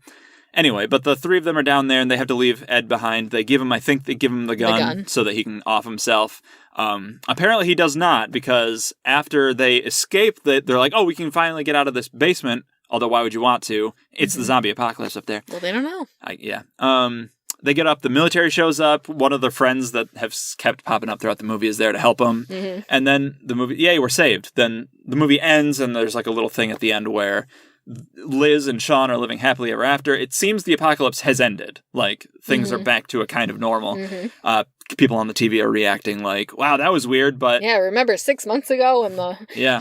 Anyway, but the three of them are down there and they have to leave Ed behind. They give him the gun so that he can off himself. Apparently he does not, because after they escape, they're like, oh, we can finally get out of this basement. Although, why would you want to? It's the zombie apocalypse up there. Well, they don't know. Yeah. They get up, the military shows up, one of the friends that have kept popping up throughout the movie is there to help them, and then the movie, we're saved. Then the movie ends, and there's like a little thing at the end where Liz and Shaun are living happily ever after. It seems the apocalypse has ended. Like, things are back to a kind of normal. People on the TV are reacting like, wow, that was weird, but... Yeah, remember 6 months ago and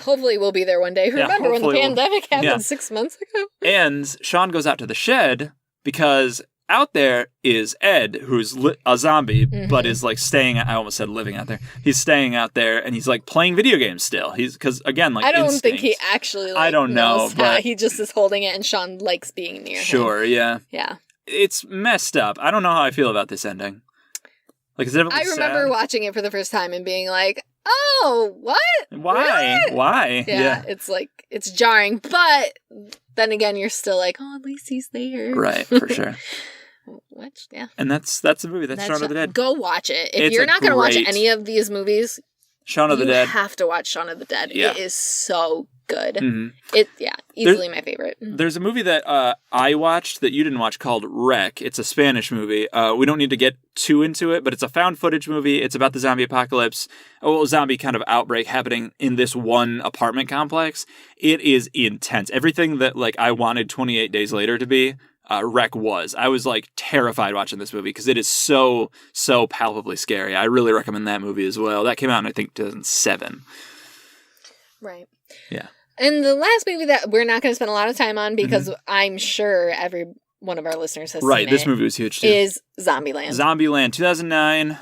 hopefully we'll be there one day. Remember when the pandemic happened 6 months ago? And Shaun goes out to the shed because... out there is Ed, who's a zombie, but is like staying. I almost said living out there. He's staying out there, and he's like playing video games still. Because again, like I don't instinct. think he actually. Like, I don't know, but he just is holding it, and Shaun likes being near him. Sure, yeah, yeah. It's messed up. I don't know how I feel about this ending. Like, is it ever? I remember watching it for the first time and being like, "Oh, what? Why? Really? Why? Yeah, it's like it's jarring, but then again, you're still like, oh, at least he's there, right? For sure." Which, yeah. And that's the movie. That's Shaun of the Dead. Go watch it. If you're not going to watch any of these movies, Shaun of the Dead. You have to watch Shaun of the Dead. Yeah. It is so good. Easily my favorite. There's a movie that I watched that you didn't watch called Wreck. It's a Spanish movie. We don't need to get too into it, but it's a found footage movie. It's about the zombie apocalypse. Zombie kind of outbreak happening in this one apartment complex. It is intense. Everything that like I wanted 28 Days Later to be. Wreck was. I was like terrified watching this movie because it is so palpably scary. I really recommend that movie as well. That came out in I think 2007. Right. Yeah. And the last movie that we're not going to spend a lot of time on because I'm sure every one of our listeners has seen this movie was huge too. Is Zombieland. Zombieland 2009.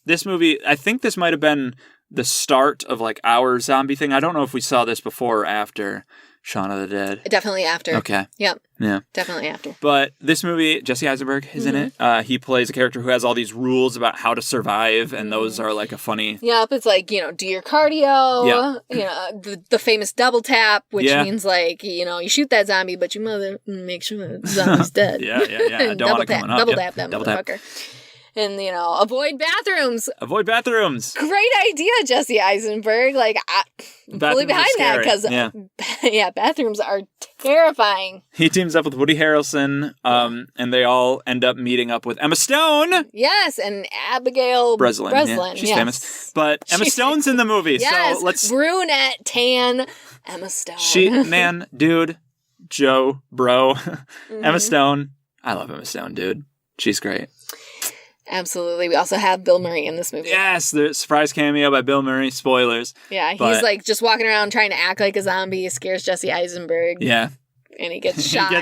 This movie, I think this might have been the start of like our zombie thing. I don't know if we saw this before or after Shaun of the Dead. Definitely after. Okay. Yep. Yeah. Definitely after. But this movie, Jesse Eisenberg is in it. He plays a character who has all these rules about how to survive, and those are like a funny... Yep, it's like, do your cardio, the famous double tap, which means like, you shoot that zombie, but you mother make sure the zombie's dead. Yeah. Don't want to come up. Double tap that motherfucker. And, avoid bathrooms. Avoid bathrooms. Great idea, Jesse Eisenberg. Like, I'm fully behind that because, bathrooms are terrifying. He teams up with Woody Harrelson, and they all end up meeting up with Emma Stone. Yes, and Abigail Breslin. Yeah, she's famous. But Emma Stone's in the movie, yes, so let's... brunette, tan, Emma Stone. Joe, bro, Emma Stone. I love Emma Stone, dude. She's great. Absolutely. We also have Bill Murray in this movie. Yes, the surprise cameo by Bill Murray. Spoilers. Yeah, he's like just walking around trying to act like a zombie. He scares Jesse Eisenberg. Yeah. And he gets shot.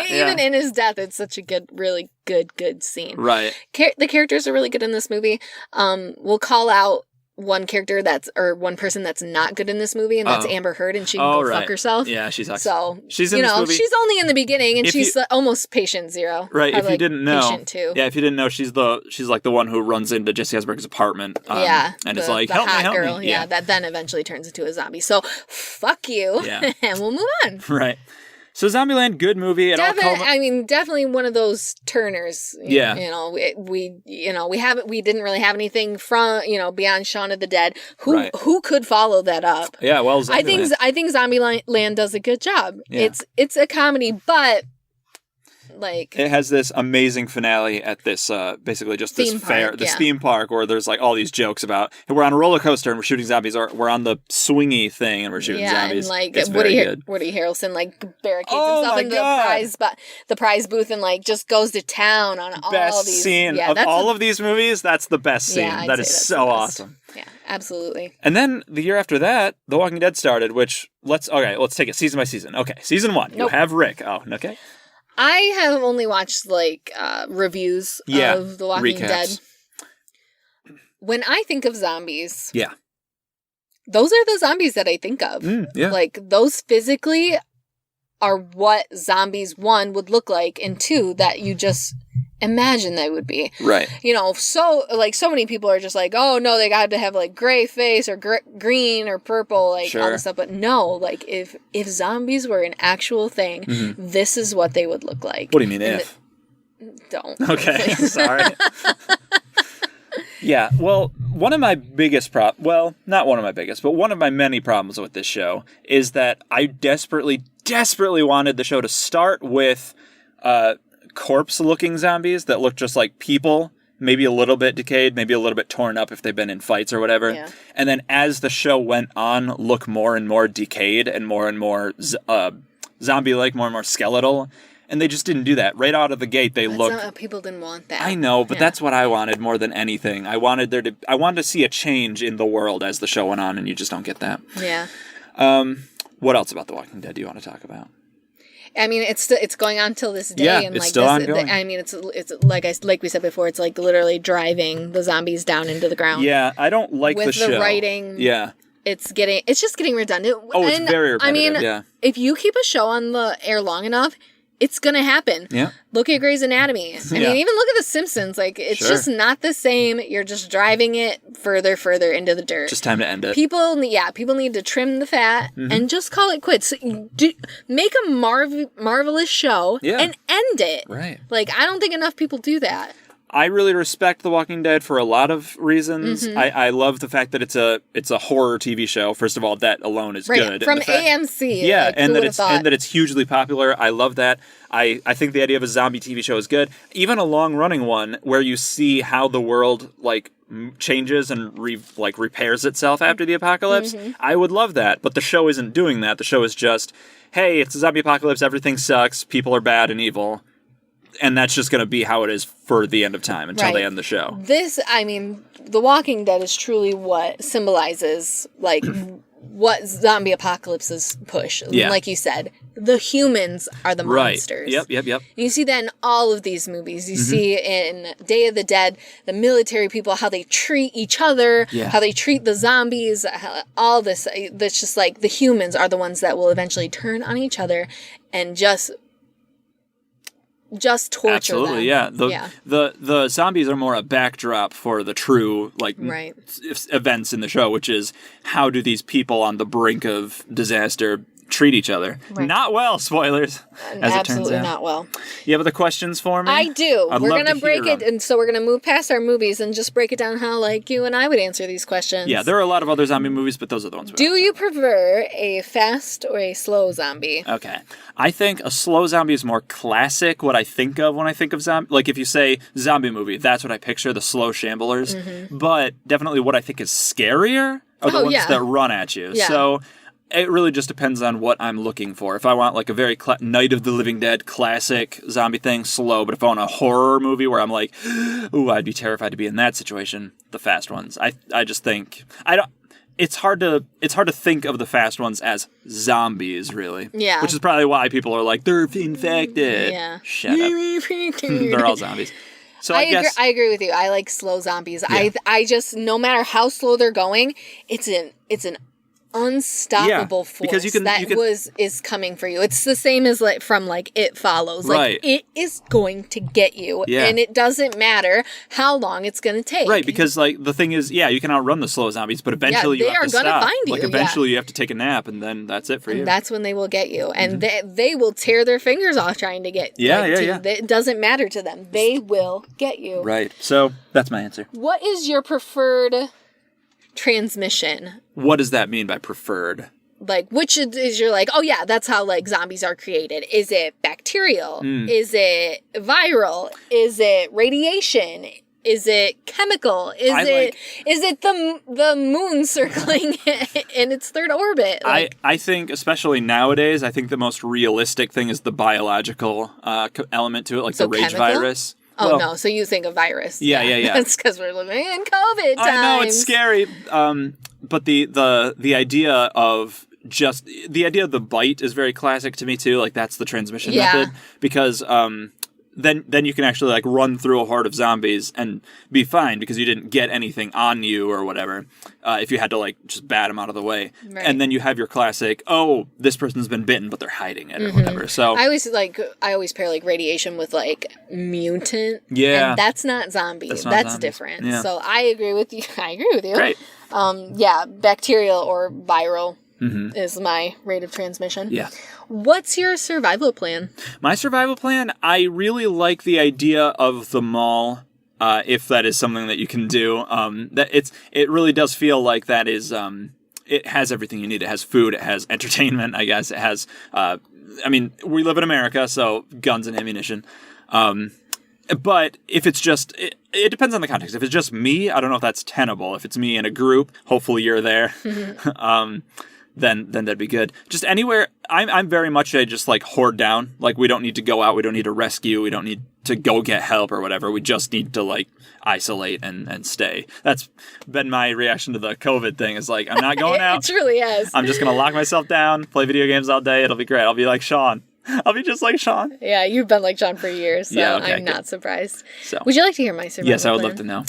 Even in his death, it's such a really good scene. Right. The characters are really good in this movie. We'll call out one person that's not good in this movie, and that's Amber Heard, and she can go fuck herself. Yeah, she sucks. So she's in this movie. She's only in the beginning, and she's almost patient zero. Right. If you didn't know, patient two. Yeah. If you didn't know, she's like the one who runs into Jesse Eisenberg's apartment. And is like, help girl. me. Yeah. That then eventually turns into a zombie. So fuck you. Yeah. And we'll move on. Right. So Zombieland, good movie. Definitely one of those turners. Yeah. We didn't really have anything from, beyond Shaun of the Dead. Who could follow that up? Yeah, well, Zombieland. I think Zombieland does a good job. Yeah. It's a comedy, but it has this amazing finale at this basically just this theme park where there's like all these jokes about, hey, we're on a roller coaster and we're shooting zombies, or we're on the swingy thing and we're shooting zombies. And like it's Woody Harrelson like barricades himself in the prize booth and like just goes to town on best all these scene of all of these movies. That's the best scene. Yeah, that is so awesome. Yeah, absolutely. And then the year after that, The Walking Dead started, which let's take it season by season. Okay, season 1. Nope. You have Rick. Oh, okay. I have only watched reviews of The Walking Dead. When I think of zombies, those are the zombies that I think of. Like those physically are what zombies 1 would look like, and 2 that you just imagine they would be. Right. So many people are just like, oh no, they got to have like gray face or green or purple, all this stuff. But no, like if zombies were an actual thing, this is what they would look like. What do you mean if? Don't. Okay, sorry. Yeah, well, one of my biggest not one of my biggest, but one of my many problems with this show is that I desperately wanted the show to start with corpse-looking zombies that look just like people, maybe a little bit decayed, maybe a little bit torn up if they've been in fights or whatever. Yeah. And then as the show went on, look more and more decayed and more zombie-like, more and more skeletal. And they just didn't do that. Right out of the gate, people didn't want that. I know, but that's what I wanted more than anything. I wanted to see a change in the world as the show went on, and you just don't get that. Yeah. What else about The Walking Dead do you want to talk about? I mean, it's going on till this day. Yeah, and it's still ongoing. I mean, it's like we said before, it's like literally driving the zombies down into the ground. Yeah, I don't like the show. With the writing. Yeah. It's just getting redundant. Oh, it's very repetitive. I mean, if you keep a show on the air long enough, it's going to happen. Yeah. Look at Grey's Anatomy. I mean, even look at The Simpsons. Like, it's just not the same. You're just driving it further into the dirt. Just time to end it. People need to trim the fat and just call it quits. Make a marvelous show and end it. Right. Like, I don't think enough people do that. I really respect The Walking Dead for a lot of reasons. I love the fact that it's a horror TV show. First of all, that alone is good. From AMC. Yeah, like, and that it's hugely popular. I love that. I think the idea of a zombie TV show is good. Even a long running one where you see how the world changes and repairs itself after the apocalypse. I would love that, but the show isn't doing that. The show is just, hey, it's a zombie apocalypse. Everything sucks. People are bad and evil. And that's just going to be how it is for the end of time until they end the show. The Walking Dead is truly what symbolizes, what zombie apocalypses push. Yeah. Like you said, the humans are the monsters. Yep. You see that in all of these movies. You see in Day of the Dead, the military people, how they treat each other, how they treat the zombies, all this. That's just like the humans are the ones that will eventually turn on each other and just torture Absolutely, them. Yeah. The zombies are more a backdrop for the true events in the show, which is how do these people on the brink of disaster treat each other? Right. Not well, spoilers. As it turns out. Not well. You have other questions for me? I do. We're going to break it, and so we're going to move past our movies and just break it down how you and I would answer these questions. Yeah, there are a lot of other zombie movies, but those are the ones. Do you prefer a fast or a slow zombie? Okay. I think a slow zombie is more classic, what I think of when I think of zombie. Like if you say zombie movie, that's what I picture, the slow shamblers. But definitely what I think is scarier are the ones that run at you. Yeah. So it really just depends on what I'm looking for. If I want a very Night of the Living Dead classic zombie thing, slow. But if I want a horror movie where I'm like, ooh, I'd be terrified to be in that situation, the fast ones. I just think it's hard to think of the fast ones as zombies, really. Yeah. Which is probably why people are like, they're infected. Yeah. Shut up. They're all zombies. So I agree with you. I like slow zombies. Yeah. I just, no matter how slow they're going, it's an unstoppable force because is coming for you. It's the same as like from like It Follows. Like Right. it is going to get you, and it doesn't matter how long it's going to take. Right, because like the thing is, you can outrun the slow zombies, but eventually you have to stop. They are gonna find you. Like eventually you have to take a nap, and then that's it for you. And that's when they will get you, and they will tear their fingers off trying to get. Yeah. It doesn't matter to them. They will get you. Right. So that's my answer. What is your preferred transmission? What does that mean by preferred? Like, which is you're like, oh yeah, that's how like zombies are created. Is it bacterial? Is it viral? Is it radiation? Is it chemical? Is it the moon circling in its third orbit? Like, I think, especially nowadays, I think the most realistic thing is the biological element to it, like the rage chemical? virus. Oh, Well, no. So you think of virus. Yeah. That's because we're living in COVID times. I know, it's scary. But the idea of the bite is very classic to me too. Like that's the transmission method, because then you can actually like run through a horde of zombies and be fine because you didn't get anything on you or whatever. If you had to like just bat them out of the way, and then you have your classic, oh, this person's been bitten, but they're hiding it or whatever. So I always pair like radiation with like mutant. Yeah, and that's not zombie. That's zombies. different. Yeah. So I agree with you. Great. Bacterial or viral is my rate of transmission. Yeah. What's your survival plan? My survival plan, I really like the idea of the mall, if that is something that you can do. It really does feel like that is, it has everything you need. It has food, it has entertainment, I guess. It has, we live in America, so guns and ammunition. But if it's just, it depends on the context. If it's just me, I don't know if that's tenable. If it's me in a group, hopefully you're there. Then that'd be good. Just anywhere, I'm very much a just like hoard down. Like we don't need to go out, we don't need to rescue, we don't need to go get help or whatever. We just need to like isolate and stay. That's been my reaction to the COVID thing. Is like I'm not going out. It truly is. I'm just gonna lock myself down, play video games all day. It'll be great. I'll be like Shaun. I'll be just like Shaun. Yeah, you've been like Shaun for years, so I'm not surprised. So, would you like to hear my survival Yes, I would plan? love to know.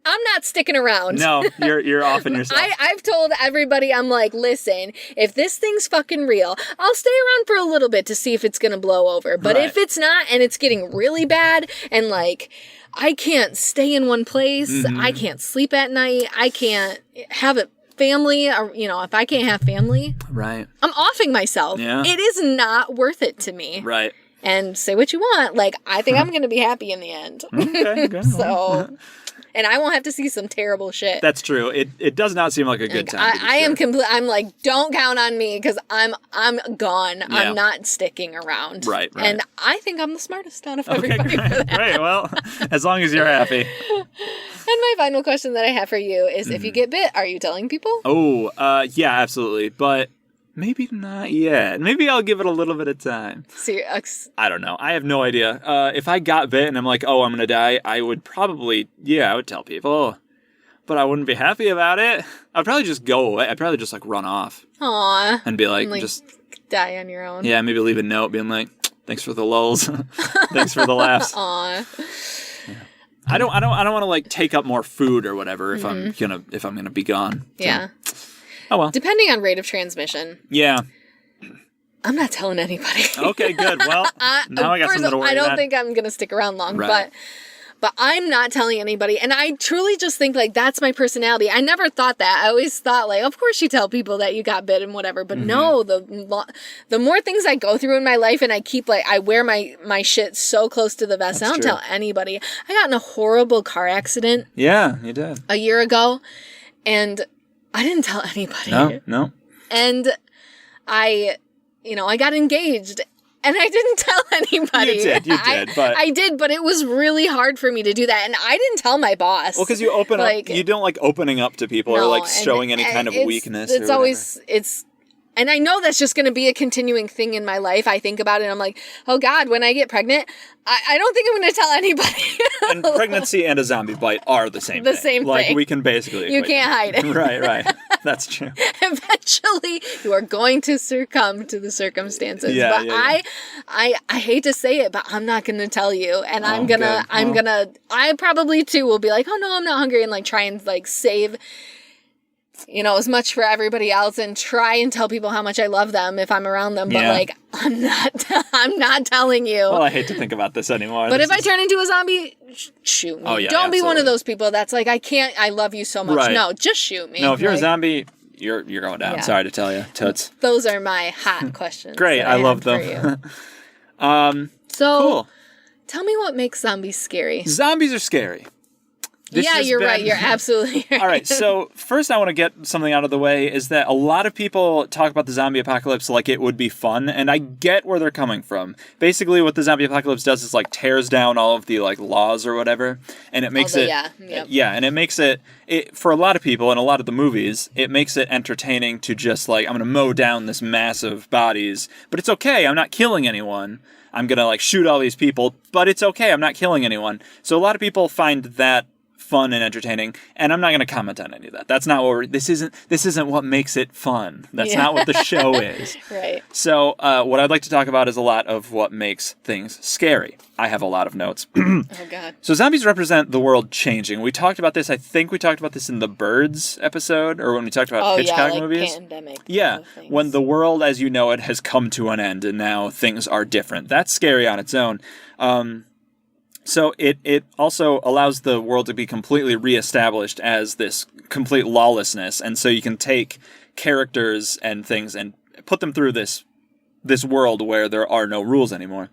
I'm not sticking around. No, you're off in yourself. I've told everybody, I'm like, listen, if this thing's fucking real, I'll stay around for a little bit to see if it's gonna blow over. But if it's not, and it's getting really bad, and like, I can't stay in one place, I can't sleep at night, I can't have it family, or if I can't have family, right, I'm offing myself. Yeah. It is not worth it to me. Right. And say what you want. Like, I think I'm going to be happy in the end. Okay, good. So, and I won't have to see some terrible shit. That's true. It does not seem like a good time. I'm like, don't count on me because I'm gone. Yeah. I'm not sticking around. Right. And I think I'm the smartest out of everybody great. for that. Great. Well, as long as you're happy. And my final question that I have for you is, if you get bit, are you telling people? Oh, yeah, absolutely. But maybe not yet. Maybe I'll give it a little bit of time. I don't know. I have no idea. If I got bit and I'm like, oh, I'm going to die, I would probably, I would tell people. But I wouldn't be happy about it. I'd probably just go away. I'd probably just, like, run off. Aww. And be like, just die on your own. Yeah, maybe leave a note being like, thanks for the lulls. Thanks for the laughs. Aww. Yeah. I don't want to, like, take up more food or whatever if I'm gonna be gone. So. Yeah. Oh, well. Depending on rate of transmission. Yeah. I'm not telling anybody. Okay, good. Well, now I got something to worry about. I don't think I'm going to stick around long, but I'm not telling anybody. And I truly just think, like, that's my personality. I never thought that. I always thought, like, of course you tell people that you got bit and whatever. But no, the more things I go through in my life, and I keep, like, I wear my shit so close to the vest. I don't tell anybody. I got in a horrible car accident. Yeah, you did. A year ago. And I didn't tell anybody. No. And I got engaged. And I didn't tell anybody. You did, but... I did, but it was really hard for me to do that. And I didn't tell my boss. Well, because you open up, you don't like opening up to people or like showing any kind of weakness. It's always, and I know that's just going to be a continuing thing in my life. I think about it and I'm like, oh God, when I get pregnant, I don't think I'm going to tell anybody. And pregnancy and a zombie bite are the same thing. The same thing. Like, we can basically... You can't hide it. Right. That's true. Eventually, you are going to succumb to the circumstances. Yeah, but I hate to say it, but I'm not going to tell you. And I probably too will be like, oh no, I'm not hungry. And like try and like save as much for everybody else and try and tell people how much I love them if I'm around them. But like, I'm not telling you. Well, I hate to think about this anymore. But if I turn into a zombie, shoot me. Oh, yeah, Don't be one of those people that's like, I love you so much. Right. No, just shoot me. No, if you're a zombie, you're going down. Yeah. Sorry to tell you. Toots. Those are my hot questions. Great. I love them. So, cool. Tell me what makes zombies scary. Zombies are scary. You're right. You're absolutely right. All right, so first I want to get something out of the way is that a lot of people talk about the zombie apocalypse like it would be fun, and I get where they're coming from. Basically, what the zombie apocalypse does is like tears down all of the like laws or whatever, and it makes and it makes it for a lot of people in a lot of the movies, it makes it entertaining to just like, I'm going to mow down this massive bodies, but it's okay, I'm not killing anyone. I'm going to like shoot all these people, but it's okay, I'm not killing anyone. So a lot of people find that fun and entertaining, and I'm not going to comment on any of that. That's not what this isn't what makes it fun. That's not what the show is. Right. So what I'd like to talk about is a lot of what makes things scary. I have a lot of notes. Oh God. So zombies represent the world changing. We talked about this. I think we talked about this in the Birds episode, or when we talked about Hitchcock movies. Pandemic. Yeah, when the world as you know it has come to an end, and now things are different. That's scary on its own. So it also allows the world to be completely reestablished as this complete lawlessness, and so you can take characters and things and put them through this world where there are no rules anymore.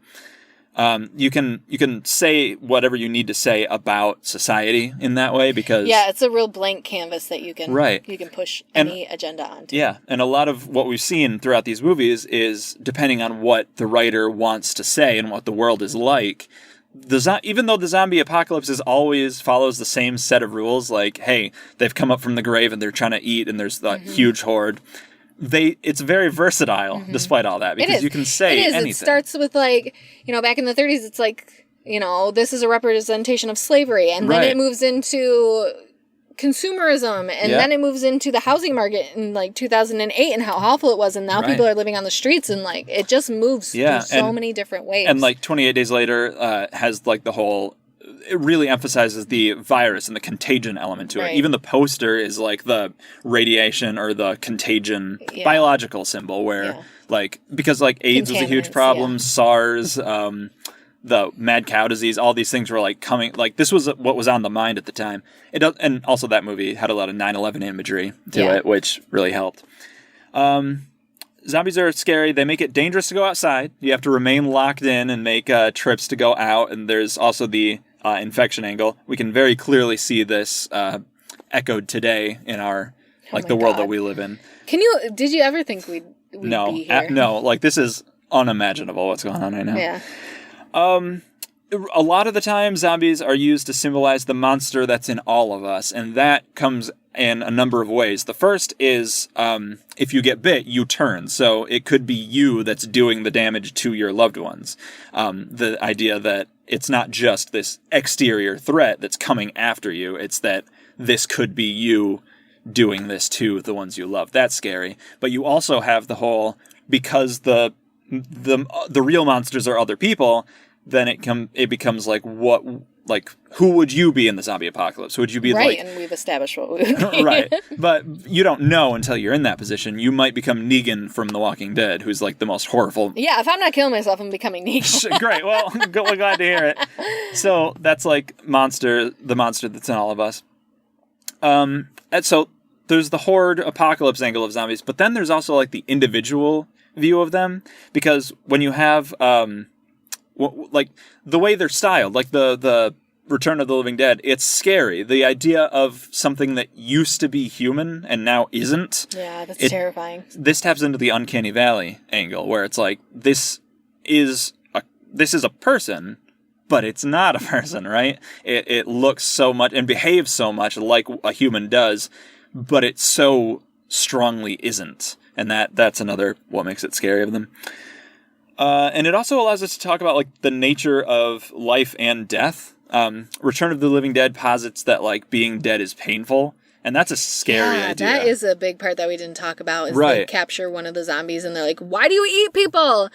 You can say whatever you need to say about society in that way because it's a real blank canvas that you can push any agenda onto. Yeah, and a lot of what we've seen throughout these movies is depending on what the writer wants to say and what the world is like. Even though the zombie apocalypse always follows the same set of rules, like, hey, they've come up from the grave and they're trying to eat and there's the huge horde, it's very versatile despite all that, because you can say anything. It starts with like, back in the 30s, it's like, this is a representation of slavery, and then it moves into consumerism, and then it moves into the housing market in like 2008 and how awful it was, and now people are living on the streets, and like it just moves through so many different ways. And like 28 Days Later has like the whole, it really emphasizes the virus and the contagion element to it. Even the poster is like the radiation or the contagion biological symbol where like, because like AIDS was a huge problem, SARS, the mad cow disease, all these things were like coming, like this was what was on the mind at the time. And also that movie had a lot of 9/11 imagery to it, which really helped. Zombies are scary. They make it dangerous to go outside. You have to remain locked in and make trips to go out. And there's also the infection angle. We can very clearly see this echoed today in our the world that we live in. Did you ever think we'd be here? No, like this is unimaginable what's going on right now. Yeah. A lot of the time, zombies are used to symbolize the monster that's in all of us, and that comes in a number of ways. The first is, if you get bit, you turn. So it could be you that's doing the damage to your loved ones. The idea that it's not just this exterior threat that's coming after you, it's that this could be you doing this to the ones you love. That's scary. But you also have the whole, because the real monsters are other people, then it becomes like who would you be in the zombie apocalypse? Would you be and we've established what we would be. Right, but you don't know until you're in that position. You might become Negan from The Walking Dead, who's like the most horrible. Yeah, if I'm not killing myself, I'm becoming Negan. Great. Well, we're glad to hear it. So that's like the monster that's in all of us. And so there's the horde apocalypse angle of zombies, but then there's also like the individual view of them, because when you have like the way they're styled, like the Return of the Living Dead, it's scary. The idea of something that used to be human and now isn't. Yeah, that's terrifying. This taps into the uncanny valley angle, where it's like this is a person, but it's not a person, right? It looks so much and behaves so much like a human does, but it so strongly isn't. And that's another what makes it scary of them. And it also allows us to talk about like the nature of life and death. Return of the Living Dead posits that like being dead is painful, and that's a scary idea. That is a big part that we didn't talk about. Is they capture one of the zombies and they're like, "Why do you eat people?"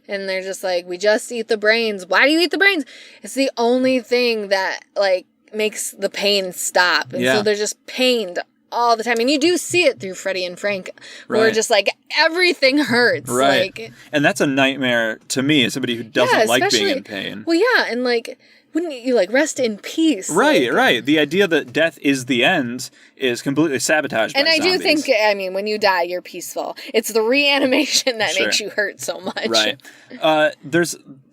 And they're just like, "We just eat the brains." Why do you eat the brains? It's the only thing that like makes the pain stop, and so they're just pained all the time. And you do see it through Freddie and Frank. Where Right. just like everything hurts. Right. Like, And that's a nightmare to me as somebody who doesn't like being in pain. Well, yeah. And like, wouldn't you like rest in peace? Right, like, right. The idea that death is the end is completely sabotaged And by I zombies. do think, I mean, when you die, you're peaceful. It's the reanimation that Sure. makes you hurt so much. Right.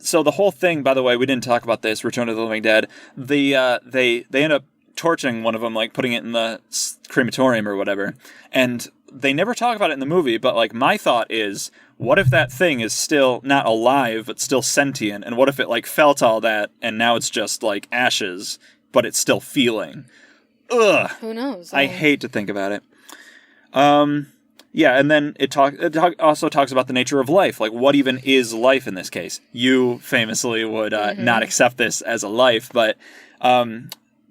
So the whole thing, by the way, we didn't talk about this, Return of the Living Dead. They end up torching one of them, like putting it in the crematorium or whatever. And they never talk about it in the movie, but like my thought is, what if that thing is still not alive, but still sentient? And what if it like felt all that and now it's just like ashes, but it's still feeling? Ugh. Who knows? I hate to think about it. Yeah, and then it also talks about the nature of life. Like, what even is life in this case? You famously would not accept this as a life, but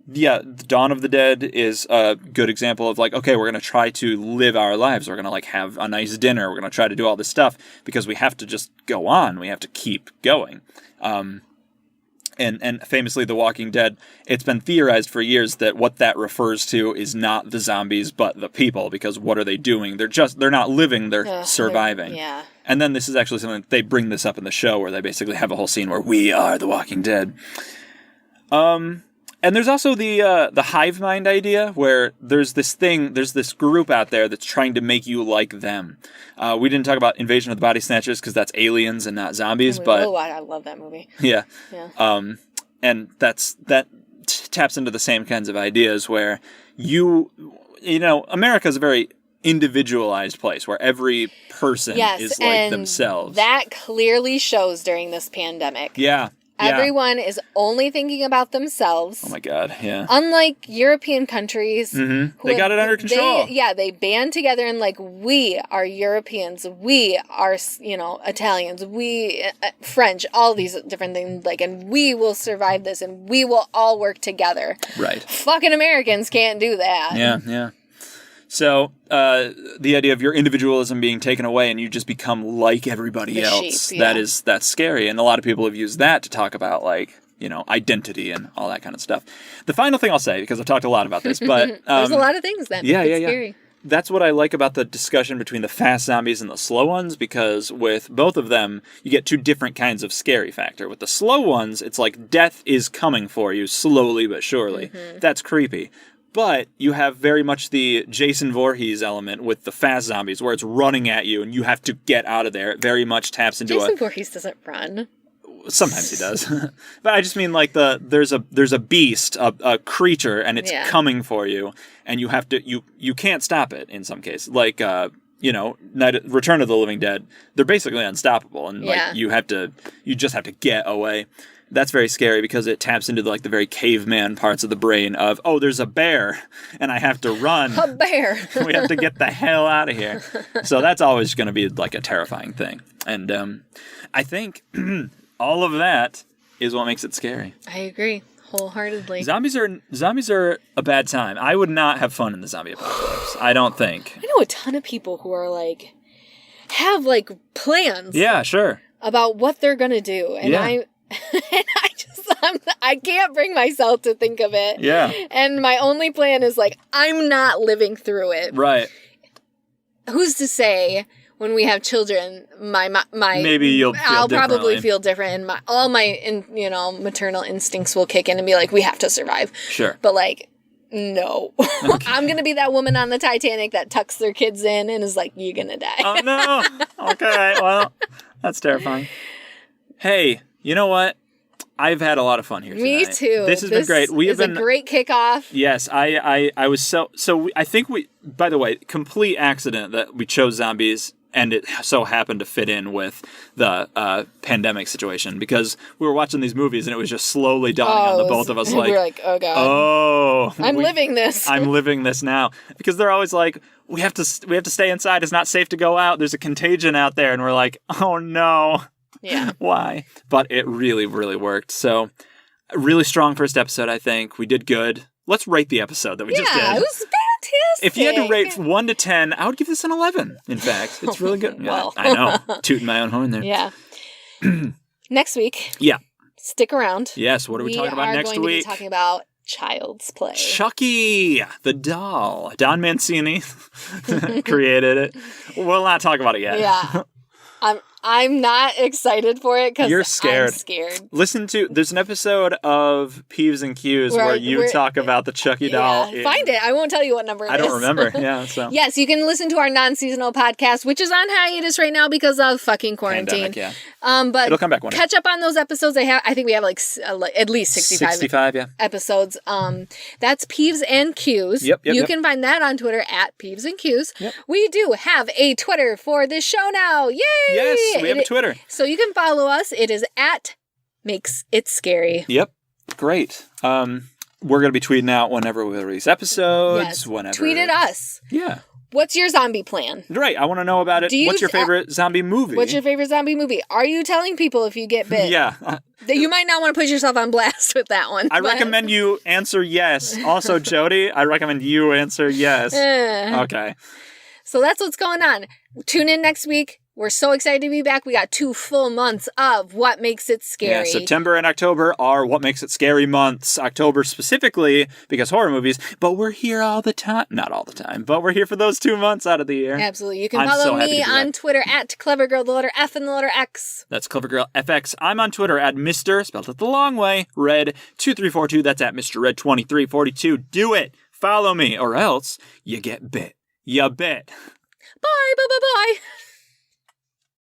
yeah, Dawn of the Dead is a good example of like, okay, we're going to try to live our lives. We're going to like have a nice dinner. We're going to try to do all this stuff because we have to just go on. We have to keep going. And famously, The Walking Dead, it's been theorized for years that what that refers to is not the zombies, but the people, because what are they doing? They're not living, they're surviving. Yeah. And then this is actually something, they bring this up in the show where they basically have a whole scene where we are the Walking Dead. And there's also the hive mind idea where there's this group out there that's trying to make you like them. We didn't talk about Invasion of the Body Snatchers because that's aliens and not zombies, but I love that movie. Yeah. Yeah. And that taps into the same kinds of ideas where you know, America's a very individualized place where every person is like themselves. That clearly shows during this pandemic. Yeah. Everyone is only thinking about themselves. Oh my God, yeah. Unlike European countries. They got it under control. They band together and like, we are Europeans, we are, Italians, we, French, all these different things, like, and we will survive this and we will all work together. Right. Fucking Americans can't do that. Yeah. So, the idea of your individualism being taken away and you just become like everybody else, sheep, yeah. that's scary. And a lot of people have used that to talk about, like, identity and all that kind of stuff. The final thing I'll say, because I've talked a lot about this, but... There's a lot of things that make it scary. That's what I like about the discussion between the fast zombies and the slow ones, because with both of them, you get two different kinds of scary factor. With the slow ones, it's like death is coming for you slowly but surely. That's creepy. But you have very much the Jason Voorhees element with the fast zombies, where it's running at you and you have to get out of there. It very much taps into Jason Voorhees doesn't run. Sometimes he does. But I just mean like there's a beast, a creature, and it's coming for you, and you have to you can't stop it in some cases. Like Return of the Living Dead, they're basically unstoppable, and like you just have to get away. That's very scary because it taps into the very caveman parts of the brain of, oh, there's a bear and I have to run. A bear. We have to get the hell out of here. So that's always going to be like a terrifying thing. And I think all of that is what makes it scary. I agree wholeheartedly. Zombies are a bad time. I would not have fun in the zombie apocalypse. I don't think. I know a ton of people who are have plans. Yeah, sure. About what they're going to do. And I can't bring myself to think of it. Yeah. And my only plan is I'm not living through it. Right. Who's to say when we have children, my maybe I'll probably feel different, and all my maternal instincts will kick in and be like, we have to survive. Sure. But no. Okay. I'm going to be that woman on the Titanic that tucks their kids in and is like, you're going to die. Oh no. Okay. Well, that's terrifying. Hey, you know what? I've had a lot of fun here tonight. Me too. This has been great. It's a great kickoff. Yes, I was so I think by the way, complete accident that we chose zombies, and it so happened to fit in with the pandemic situation, because we were watching these movies and it was just slowly dawning on the both of us we were like, oh god. Oh, I'm living this. I'm living this now, because they're always like, we have to stay inside. It's not safe to go out. There's a contagion out there, and we're like, oh no. Yeah. Why? But it really, really worked. So, a really strong first episode, I think. We did good. Let's rate the episode that we just did. Yeah, it was fantastic. If you had to rate 1 to 10, I would give this an 11, in fact. It's really good. Well. Yeah, I know. Tooting my own horn there. Yeah. Next week. Yeah. Stick around. Yes, what are we talking about next week? We are going to be talking about Child's Play. Chucky, the doll. Don Mancini created it. We'll not talk about it yet. Yeah. I'm not excited for it because You're scared. I'm scared. There's an episode of Peeves and Q's where you talk about the Chucky doll. Yeah, find it. I won't tell you what number it is. I don't remember. Yeah, so. Yes, you can listen to our non-seasonal podcast, which is on hiatus right now because of fucking quarantine. Pandemic, yeah. But it'll come back one day. Catch up on those episodes. I think we have like at least 65 yeah. episodes. That's Peeves and Q's. Yep. You can find that on Twitter at Peeves and Q's. Yep. We do have a Twitter for this show now. Yay! Yes, we have a Twitter. So you can follow us. It is at Makes It Scary. Yep. Great. We're going to be tweeting out whenever we release episodes. Yes. Whenever. Tweet at us. Yeah. What's your zombie plan? Right. I want to know about it. What's your favorite zombie movie? What's your favorite zombie movie? Are you telling people if you get bit? Yeah. You might not want to put yourself on blast with that one. I recommend you answer yes. Also, Jody, I recommend you answer yes. Okay. So that's what's going on. Tune in next week. We're so excited to be back. We got 2 full months of What Makes It Scary. Yeah, September and October are What Makes It Scary months. October specifically because horror movies, but we're here all the time. Not all the time, but we're here for those 2 months out of the year. Absolutely. You can follow me on Twitter at CleverGirl, the letter F and the letter X. That's CleverGirl FX. I'm on Twitter at Mr. spelled it the long way, Red2342. That's at Mr. Red2342. Do it. Follow me, or else you get bit. You bet. Bye, bye, bye, bye.